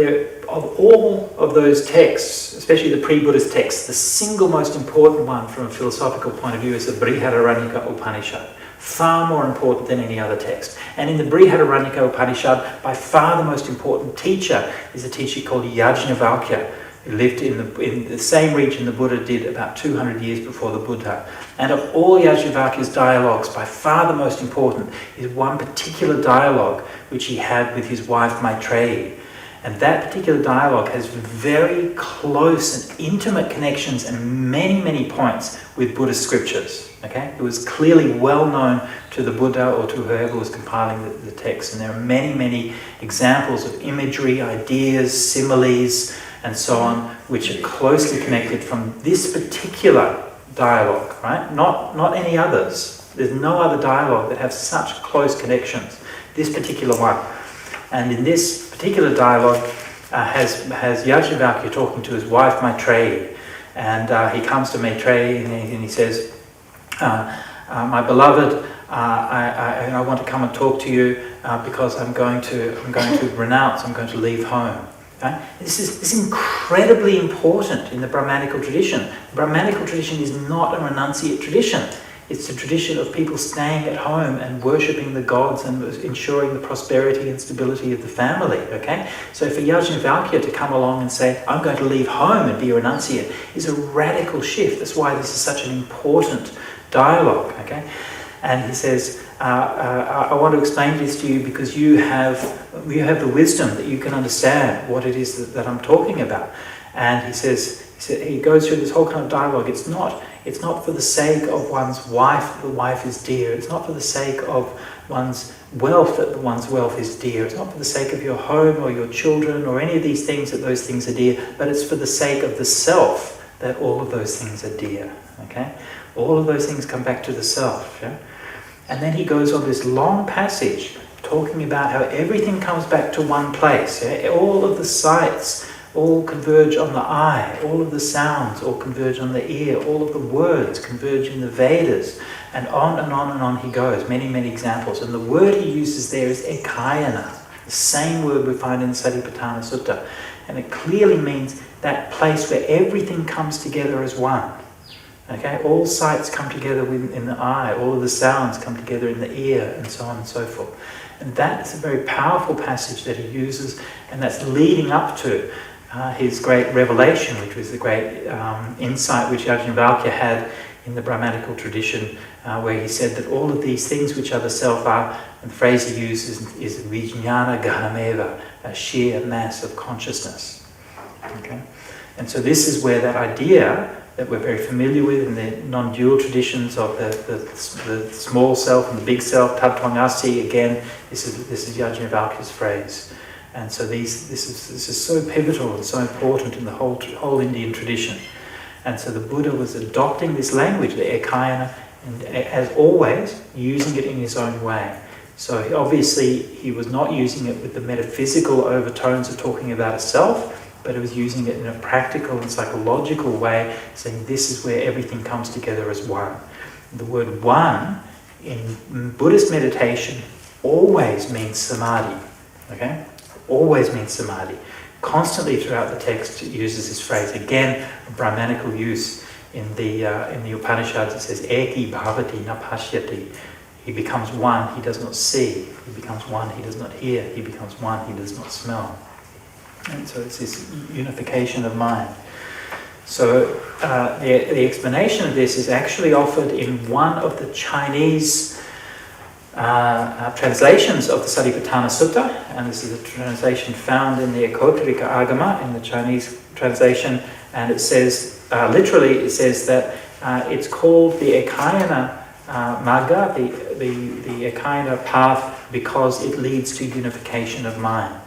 of all of those texts, especially the pre-Buddhist texts, the single most important one from a philosophical point of view is the Brihadaranyaka Upanishad. Far more important than any other text. And in the Brihadaranyaka Upanishad, by far the most important teacher is a teacher called Yajnavalkya, who lived in the same region the Buddha did about 200 years before the Buddha. And of all Yajnavalkya's dialogues, by far the most important is one particular dialogue which he had with his wife Maitreyi. And that particular dialogue has very close and intimate connections and many, many points with Buddhist scriptures. Okay? It was clearly well known to the Buddha or to whoever was compiling the text. And there are many, many examples of imagery, ideas, similes, and so on, which are closely connected from this particular dialogue, right? Not any others. There's no other dialogue that has such close connections. This particular one. And in this particular dialogue has Yajnavalkya talking to his wife Maitreyi. And he comes to Maitreyi and he says, my beloved, I want to come and talk to you because I'm going to renounce, I'm going to leave home. Okay? This is incredibly important in the Brahmanical tradition. The Brahmanical tradition is not a renunciate tradition. It's a tradition of people staying at home and worshipping the gods and ensuring the prosperity and stability of the family. Okay? So for Yajnavalkya to come along and say, I'm going to leave home and be a renunciate, is a radical shift. That's why this is such an important dialogue. Okay? And he says, I want to explain this to you because you have the wisdom that you can understand what it is that I'm talking about. And he goes through this whole kind of dialogue. It's not for the sake of one's wife, the wife is dear. It's not for the sake of one's wealth that one's wealth is dear. It's not for the sake of your home or your children or any of these things that those things are dear, but it's for the sake of the self that all of those things are dear. Okay? All of those things come back to the self. Yeah? And then he goes on this long passage talking about how everything comes back to one place. Yeah? All of the sights all converge on the eye, all of the sounds all converge on the ear, all of the words converge in the Vedas, and on and on and on he goes, many, many examples. And the word he uses there is ekayana, the same word we find in the Satipatthānasutta. And it clearly means that place where everything comes together as one. Okay, all sights come together in the eye, all of the sounds come together in the ear, and so on and so forth. And that is a very powerful passage that he uses, and that's leading up to his great revelation, which was the great insight which Yajnavalkya had in the Brahmanical tradition, where he said that all of these things which are the self are, and the phrase he uses is vijñāna ghanameva, a sheer mass of consciousness. Okay? And so this is where that idea that we're very familiar with in the non-dual traditions of the small self and the big self, tattvaṃ-asi, again, this is Yajnavalkya's phrase. And so this is so pivotal and so important in the whole Indian tradition. And so the Buddha was adopting this language, the ekayana, and as always, using it in his own way. So he was not using it with the metaphysical overtones of talking about a self, but he was using it in a practical and psychological way, saying this is where everything comes together as one. The word one in Buddhist meditation always means samadhi. Okay? Always means samadhi. Constantly throughout the text it uses this phrase. Again, a Brahmanical use in the Upanishads. It says, Eki bhavati na pashyati. He becomes one, he does not see. He becomes one, he does not hear. He becomes one, he does not smell. And so it's this unification of mind. So the explanation of this is actually offered in one of the Chinese translations of the Satipatthana Sutta, and this is a translation found in the Ekotarika Agama, in the Chinese translation, and it says, literally it says that it's called the Ekayana Magga, the Ekayana path, because it leads to unification of mind.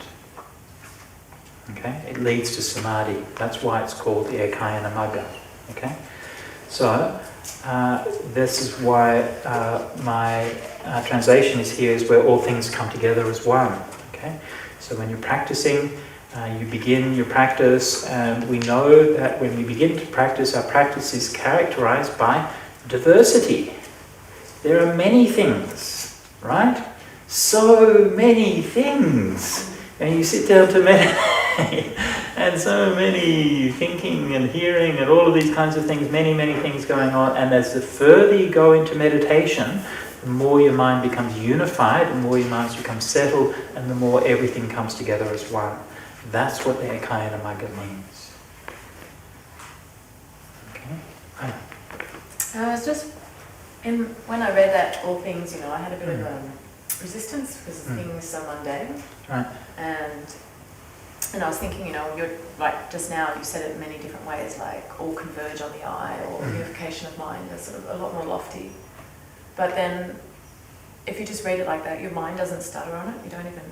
Okay, it leads to samadhi. That's why it's called the Ekayana Magga. Okay, so this is why my translation is here, is where all things come together as one. Okay, so when you're practicing, you begin your practice, and we know that when we begin to practice, our practice is characterized by diversity. There are many things, right? So many things. And you sit down to meditate, and so many thinking and hearing and all of these kinds of things, many, many things going on. And as the further you go into meditation, the more your mind becomes unified, the more your mind becomes settled, and the more everything comes together as one. That's what the Ekayana Magga means. Okay. I was just, when I read that, all things, I had a bit of resistance because things are so mundane. Right. And I was thinking, you're like just now you said it in many different ways, like all converge on the I, or unification of mind is sort of a lot more lofty. But then if you just read it like that, your mind doesn't stutter on it, you don't even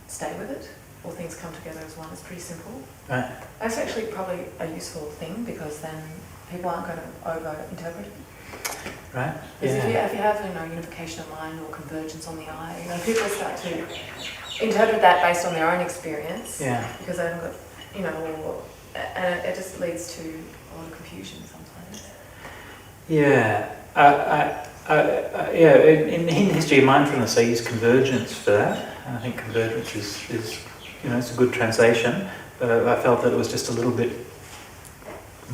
stay with it. All things come together as one. It's pretty simple. Right. That's actually probably a useful thing, because then people aren't going to over-interpret it. Right. Because if you have unification of mind or convergence on the I, people start to interpret that based on their own experience. Yeah. Because they haven't got, and it just leads to a lot of confusion sometimes. Yeah. In history of mindfulness, I use convergence for that. And I think convergence is it's a good translation, but I felt that it was just a little bit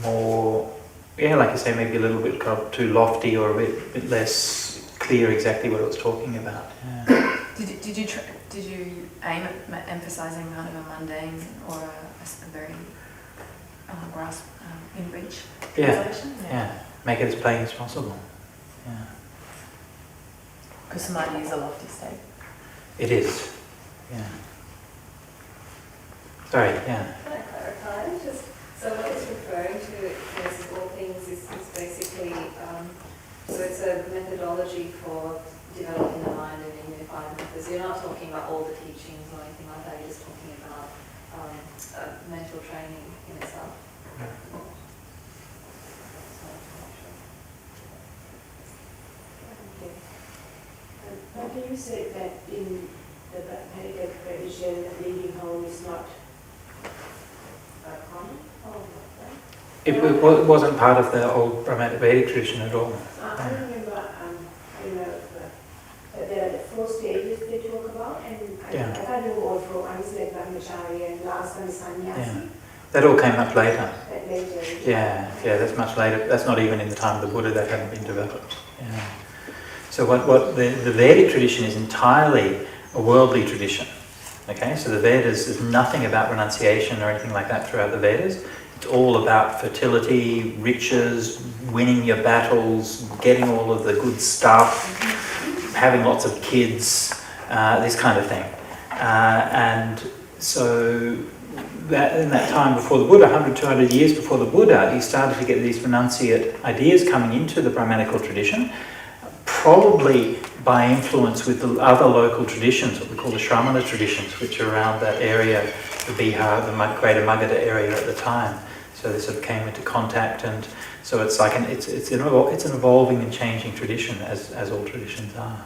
more, like you say, maybe a little bit too lofty, or a bit less clear exactly what it was talking about. Yeah. Did you aim at emphasising kind of a mundane or a very grasp in reach translation? Yeah. Make it as plain as possible. Yeah. Because samadhi is a lofty state. It is. Yeah. Sorry. Yeah. Can I clarify? So what it's referring to as all things is basically, so it's a methodology for developing the mind in a unified method. So you're not talking about all the teachings or anything like that, you're just talking about mental training in itself. Bhante, you said that in the Brahmanical tradition, leaving home is not common? It wasn't part of the old Brahmanical Vedic tradition at all. I remember, there are the 4 stages they talk about, and I can't remember all 4. One is like Brahmacharya, and last one is sannyasi. Yeah. That all came up later. Later. Yeah, that's much later. That's not even in the time of the Buddha. That hadn't been developed. Yeah. So what the Vedic tradition is entirely a worldly tradition. Okay, so the Vedas, there's nothing about renunciation or anything like that throughout the Vedas. It's all about fertility, riches, winning your battles, getting all of the good stuff, having lots of kids, this kind of thing. And so that in that time before the Buddha, 100, 200 years before the Buddha, you started to get these renunciate ideas coming into the Brahmanical tradition, probably by influence with the other local traditions, what we call the Shramana traditions, which are around that area, the Bihar, the Greater Magadha area at the time. So they sort of came into contact, and so it's like it's an evolving and changing tradition, as all traditions are.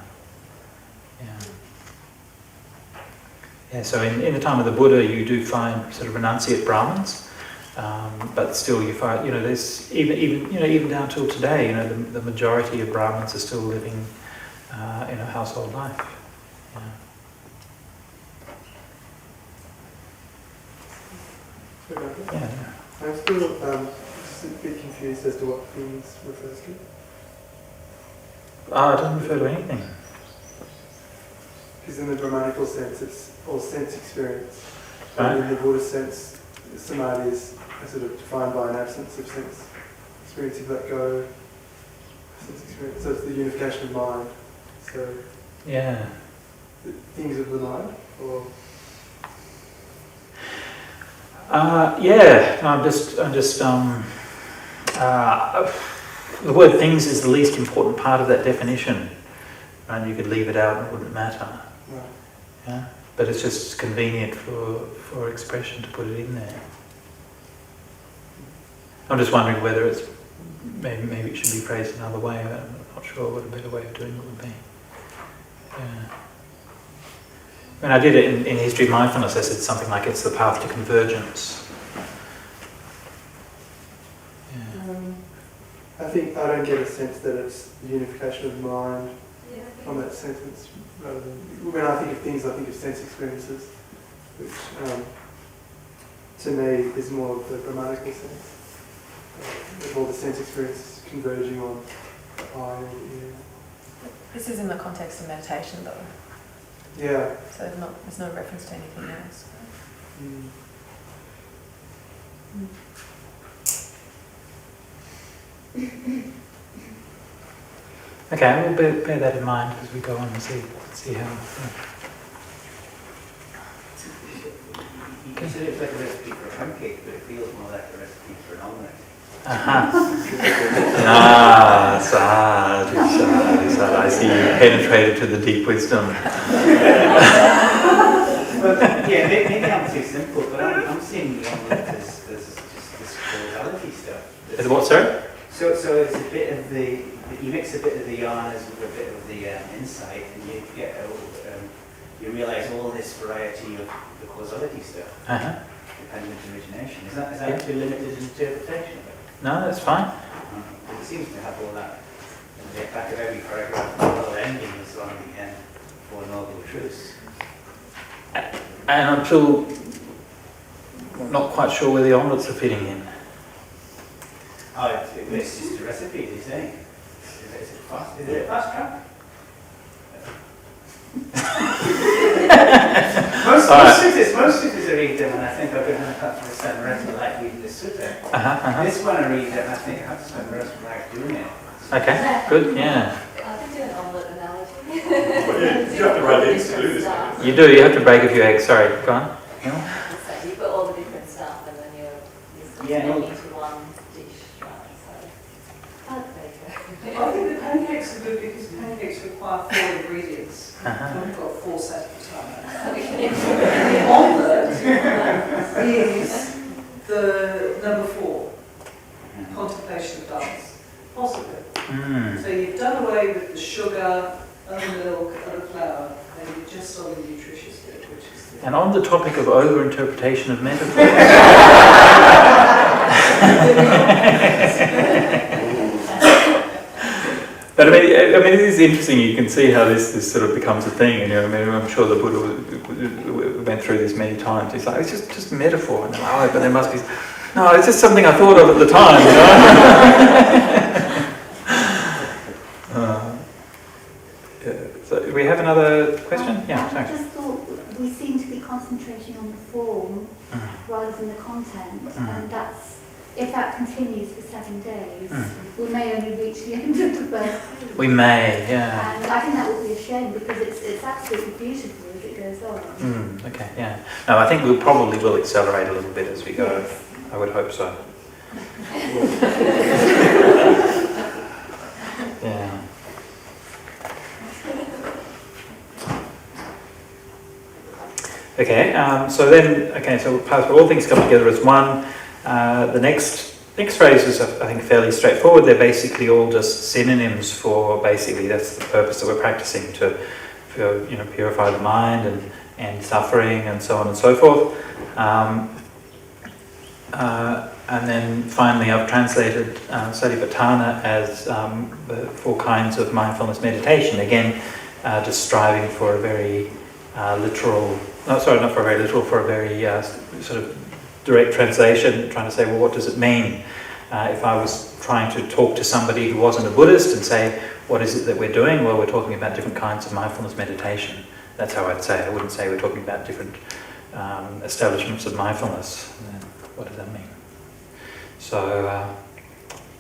Yeah. So in the time of the Buddha, you do find sort of renunciate Brahmins, But still, you find, there's even down till today, the majority of Brahmins are still living in a household life. Yeah. I'm still just a bit confused as to what things refers to. It doesn't refer to anything. Because in the Brahmanical sense, it's all sense experience. Right. And in the Buddhist sense, samadhi is sort of defined by an absence of sense experience. You let go, sense experience. So it's the unification of mind. So Yeah. the things of the mind, or the word things is the least important part of that definition. And you could leave it out and it wouldn't matter. no. Yeah. But it's just convenient for expression to put it in there. I'm just wondering whether it's maybe it should be phrased another way. I'm not sure what a better way of doing it would be. Yeah. When I did it in History of Mindfulness, I said something like it's the path to convergence. I think I don't get a sense that it's the unification of mind from that sentence, rather than when I think of things, I think of sense experiences, which to me is more of the Brahmanical sense. All the sense experiences converging on I or ear. This is in the context of meditation, though. Yeah. So there's no reference to anything else. Mm. Okay, we'll bear that in mind as we go on and see how. You consider it like a recipe for a pancake, but it feels more like a recipe for an omelette. Sadhu. I see you penetrated to the deep wisdom. But yeah, maybe I'm too simple, but I'm seeing the omelette as just this causality stuff. Is what, sir? So it's a bit of you mix a bit of the Jhanas with a bit of the insight, and you get you realise all this variety of the causality stuff, dependent origination. Is that a too limited interpretation of it? No, that's fine. It seems to have all that in the back of every paragraph, the whole ending is on the end, Four Noble Truths. And I'm still not quite sure where the omelettes are fitting in. Oh, it's just a recipe, is he saying? Is it a fast track? Most suttas I read them and I think I'm going to have to spend the rest of my life reading the sutta. This one I read and I think I have to spend the rest of my life doing it. Okay, good, yeah. I can do an omelette analogy. But you have to break eggs to do this. You do, you have to break a few eggs. Sorry, go on. So you put all the different stuff and then you're making into one dish, right? So I think the pancakes are good because pancakes require 4 ingredients. We've got 4 Satipatthana. The omelette is the number 4, contemplation of dance, possibly. So you've done away with the sugar, and the milk, and the flour, and you're just on the nutritious bit, which is the... And on the topic of over-interpretation of metaphors. But I mean, it is interesting. You can see how this sort of becomes a thing. And I'm sure the Buddha went through this many times. He's like, it's just metaphor. And but there must be. No, it's just something I thought of at the time. So we have another question. Yeah, I sorry. just thought we seem to be concentrating on the form rather than the content, and if that continues for 7 days, we may only reach the end of the first. We may, yeah. And I think that would be a shame because it's absolutely beautiful as it goes on. Okay, yeah. No, I think we probably will accelerate a little bit as we go. Yes. I would hope so. Yeah. Okay, so all things come together as one. The next phrases are, I think, fairly straightforward. They're basically all just synonyms for basically that's the purpose that we're practicing to purify the mind and suffering and so on and so forth. And then finally, I've translated Satipatthana as the 4 kinds of mindfulness meditation. Again, just striving for a very literal, not for a very literal, for a very sort of direct translation, trying to say, well, what does it mean? If I was trying to talk to somebody who wasn't a Buddhist and say, what is it that we're doing? Well, we're talking about different kinds of mindfulness meditation. That's how I'd say it. I wouldn't say we're talking about different establishments of mindfulness. What does that mean? So,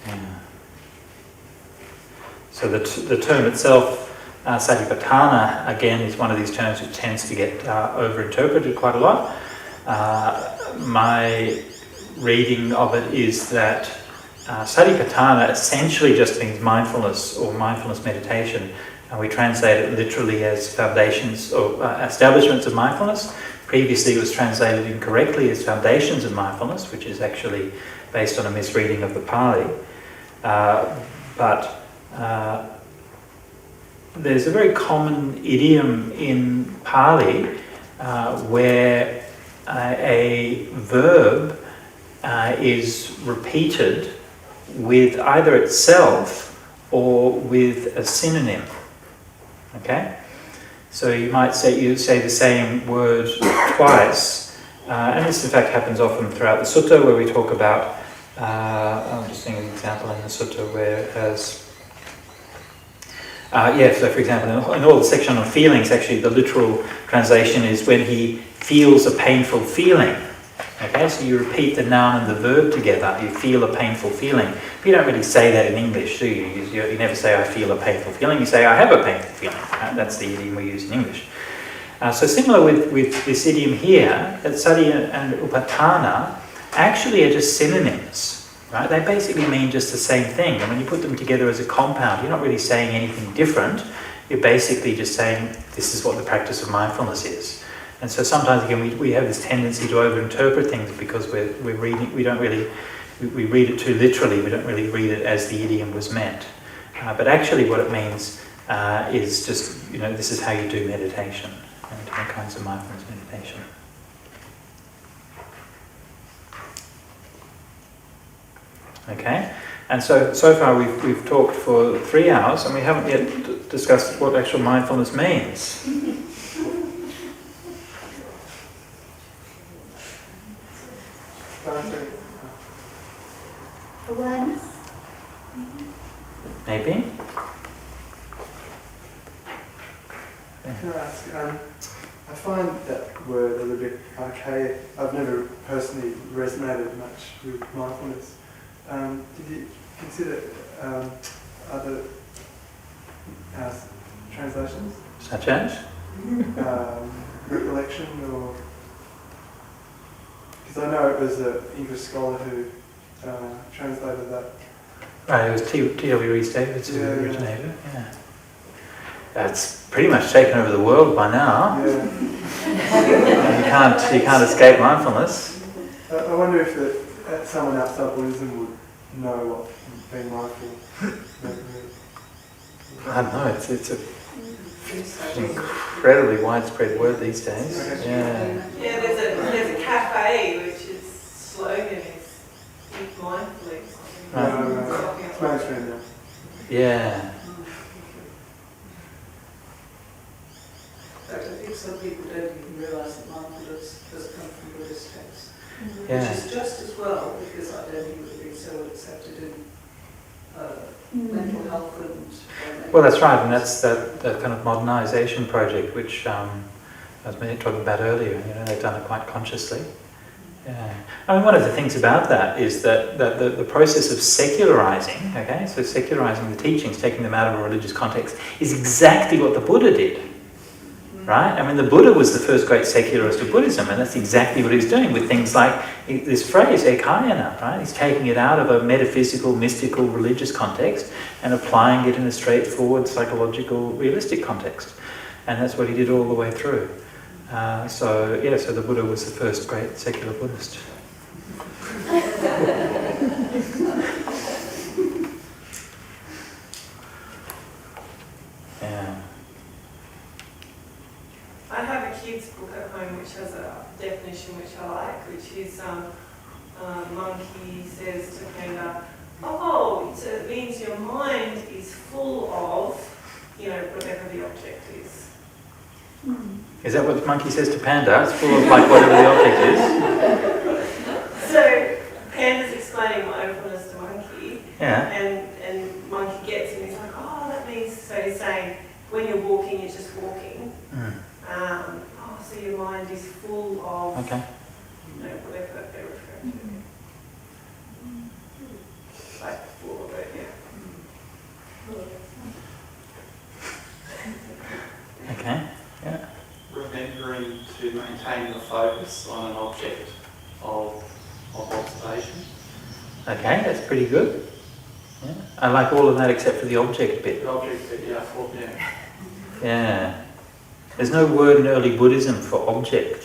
yeah. So the term itself, Satipatthana, again, is one of these terms which tends to get over-interpreted quite a lot. My reading of it is that Satipatthana essentially just means mindfulness or mindfulness meditation, and we translate it literally as foundations or establishments of mindfulness. Previously it was translated incorrectly as foundations of mindfulness, which is actually based on a misreading of the Pali. But there's a very common idiom in Pali where a verb is repeated with either itself or with a synonym. Okay? So you might say the same word twice, and this in fact happens often throughout the Sutta, where we talk about, I'm just thinking of an example in the Sutta where it has, so for example, in all the section on feelings, actually the literal translation is when he feels a painful feeling. Okay, so you repeat the noun and the verb together, you feel a painful feeling. But you don't really say that in English, do you? You never say, I feel a painful feeling, you say, I have a painful feeling. That's the idiom we use in English. So similar with this idiom here, that Sati and Upatthana actually are just synonyms, right? They basically mean just the same thing. And when you put them together as a compound, you're not really saying anything different. You're basically just saying, this is what the practice of mindfulness is. And so sometimes, again, we have this tendency to over-interpret things because we read it too literally, we don't really read it as the idiom was meant. But actually what it means is just, this is how you do meditation, and different kinds of mindfulness meditation. Okay, and so far we've talked for 3 hours and we haven't yet discussed what actual mindfulness means. Awareness? Maybe? Can I ask, I find that word a little bit archaic. I've never personally resonated much with mindfulness. Did you consider other translations? Such as? Recollection, or... Because I know it was an English scholar who translated that. Right, it was T.W. Rhys Davids who originated it, yeah. That's pretty much taken over the world by now. Yeah. You can't escape mindfulness. I wonder if someone outside Buddhism would know what being mindful means. I don't know, it's an incredibly widespread word these days. Yeah. Yeah, there's a cafe which its slogan is "Eat mindfully." It's mainstream now. Yeah. I think some people don't even realise that mindfulness does come from Buddhist texts, Yeah. which is just as well, because I don't think it would have been so well accepted in mental health and... Well, that's right, and that's that kind of modernization project which I was talking about earlier. They've done it quite consciously. Yeah. I mean, one of the things about that is that the process of secularizing, okay, so secularizing the teachings, taking them out of a religious context, is exactly what the Buddha did. Right? I mean, the Buddha was the first great secularist of Buddhism, and that's exactly what he's doing with things like this phrase, ekayana, right? He's taking it out of a metaphysical, mystical, religious context and applying it in a straightforward, psychological, realistic context. And that's what he did all the way through. So the Buddha was the first great secular Buddhist. Yeah. I have a kid's book at home which has a definition which I like, which is Monkey says to Panda, oh, so it means your mind is full of, whatever the object is. Is that what the monkey says to Panda? It's full of like whatever the object is? So Panda's explaining mindfulness to Monkey, Yeah. and Monkey gets it and he's like, oh, that means, so he's saying, when you're walking, you're just walking. So your mind is full of, Okay. whatever they're referring to. Like full of it, yeah. Okay. Yeah. Remembering to maintain the focus on an object of observation. Okay, that's pretty good. Yeah. I like all of that except for the object bit. The object bit, yeah. Yeah. There's no word in early Buddhism for object,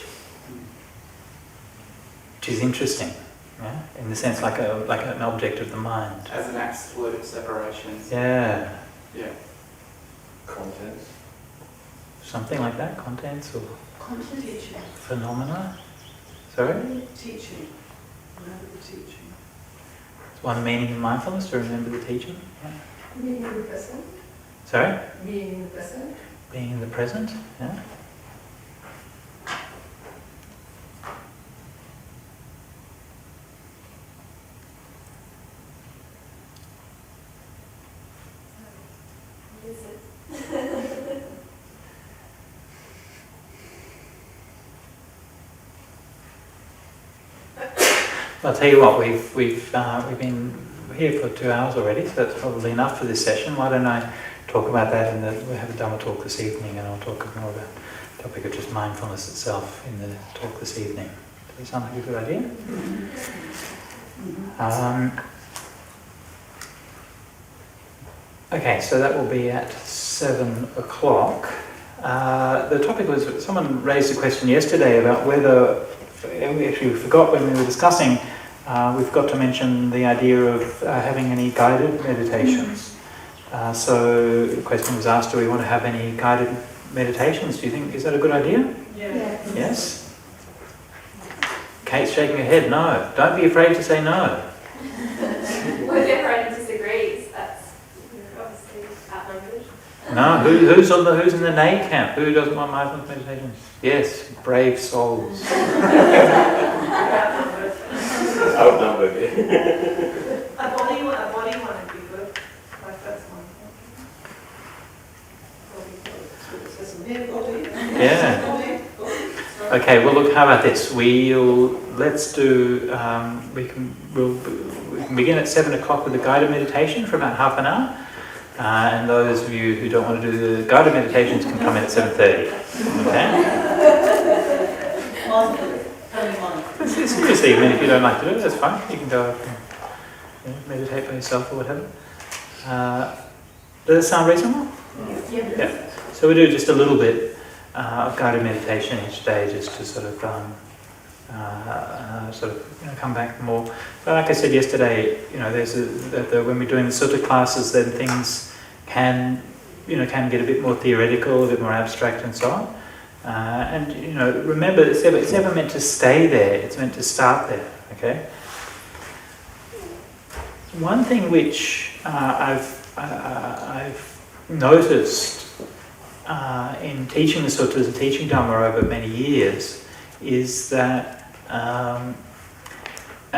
which is interesting. Yeah? In the sense like an object of the mind. As an absolute separation. Yeah. Yeah. Contents. Something like that, contents or Teaching. phenomena. Sorry? Teaching. Remember the teaching. It's one meaning in mindfulness to remember the teaching. Yeah. Being in the present. Sorry? Being in the present. Being in the present. Yeah. I'll tell you what, we've been here for 2 hours already, so that's probably enough for this session. Why don't I talk about that we'll have a Dhamma talk this evening, and I'll talk more about the topic of just mindfulness itself in the talk this evening. Does that sound like a good idea? Okay, so that will be at 7 o'clock. The topic was, someone raised a question yesterday about whether, we actually forgot when we were discussing, we forgot to mention the idea of having any guided meditations. So the question was asked, do we want to have any guided meditations? Do you think, is that a good idea? Yeah. Yes? Kate's shaking her head, no. Don't be afraid to say no. Well, if everyone disagrees, that's obviously outnumbered. No, who's in the nay camp? Who doesn't want mindfulness meditations? Yes, brave souls. Outnumbered. A body one would be good. Like that's one. Yeah. Okay. Well, look. How about this? Let's do. We can begin at 7 o'clock with a guided meditation for about half an hour. And those of you who don't want to do the guided meditations can come in at 7:30. Okay? Seriously, I mean, if you don't like to do it, that's fine. You can go and meditate by yourself or whatever. Does that sound reasonable? Yeah. So we do just a little bit of guided meditation each day, just to sort of come back more. But like I said yesterday, there's when we're doing the sutta classes, then things can get a bit more theoretical, a bit more abstract, and so on. And remember, it's never meant to stay there. It's meant to start there. Okay. One thing which I've noticed in teaching the suttas and teaching Dhamma over many years is that, and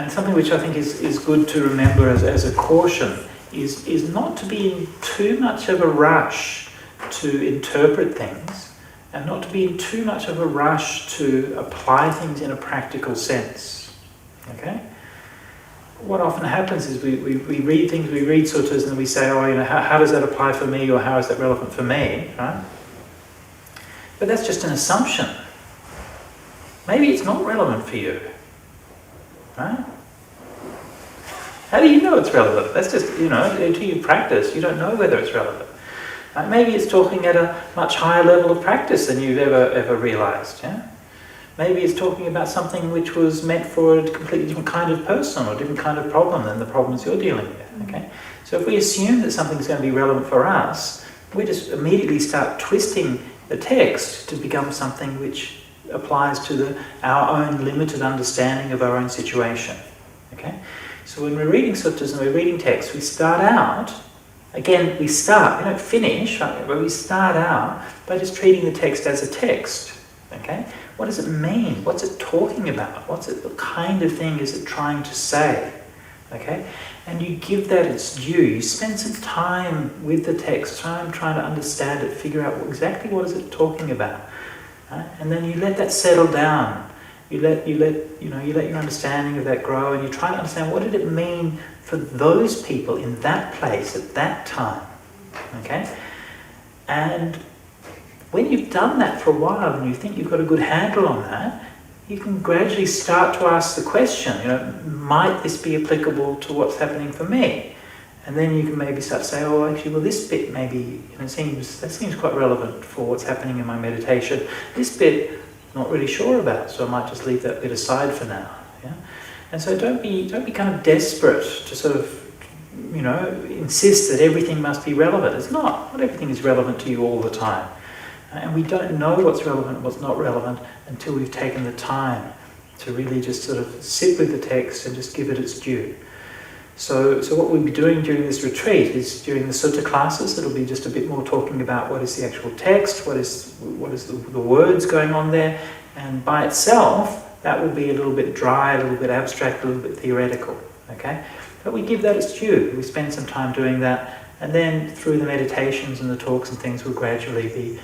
something which I think is good to remember as a caution, is not to be in too much of a rush to interpret things, and not to be in too much of a rush to apply things in a practical sense. Okay? What often happens is we read things, we read suttas, and we say, how does that apply for me, or how is that relevant for me? Right? But that's just an assumption. Maybe it's not relevant for you. Right? How do you know it's relevant? That's just, until you practice, you don't know whether it's relevant. Maybe it's talking at a much higher level of practice than you've ever realized. Yeah? Maybe it's talking about something which was meant for a completely different kind of person or different kind of problem than the problems you're dealing with. Okay? So if we assume that something's going to be relevant for us, we just immediately start twisting the text to become something which applies to our own limited understanding of our own situation. Okay? So when we're reading suttas and we're reading texts, we start out, again, we don't finish, right? But we start out by just treating the text as a text. Okay? What does it mean? What's it talking about? What kind of thing is it trying to say? Okay? And you give that its due. You spend some time with the text, trying to understand it, figure out exactly what is it talking about. Right? And then you let that settle down. You let your understanding of that grow, and you try to understand what did it mean for those people in that place at that time. Okay? And when you've done that for a while and you think you've got a good handle on that, you can gradually start to ask the question, might this be applicable to what's happening for me? And then you can maybe start to say, oh, actually, well, this bit maybe, that seems quite relevant for what's happening in my meditation. This bit, not really sure about, so I might just leave that bit aside for now. Yeah? And so don't be kind of desperate to sort of, insist that everything must be relevant. It's not. Not everything is relevant to you all the time. And we don't know what's relevant and what's not relevant until we've taken the time to really just sort of sit with the text and just give it its due. So what we'll be doing during this retreat is during the sutta classes, it'll be just a bit more talking about what is the actual text, what is the words going on there, and by itself, that will be a little bit dry, a little bit abstract, a little bit theoretical, okay? But we give that its due. We spend some time doing that, and then through the meditations and the talks and things, we'll gradually be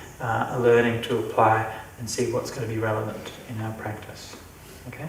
learning to apply and see what's going to be relevant in our practice. Okay?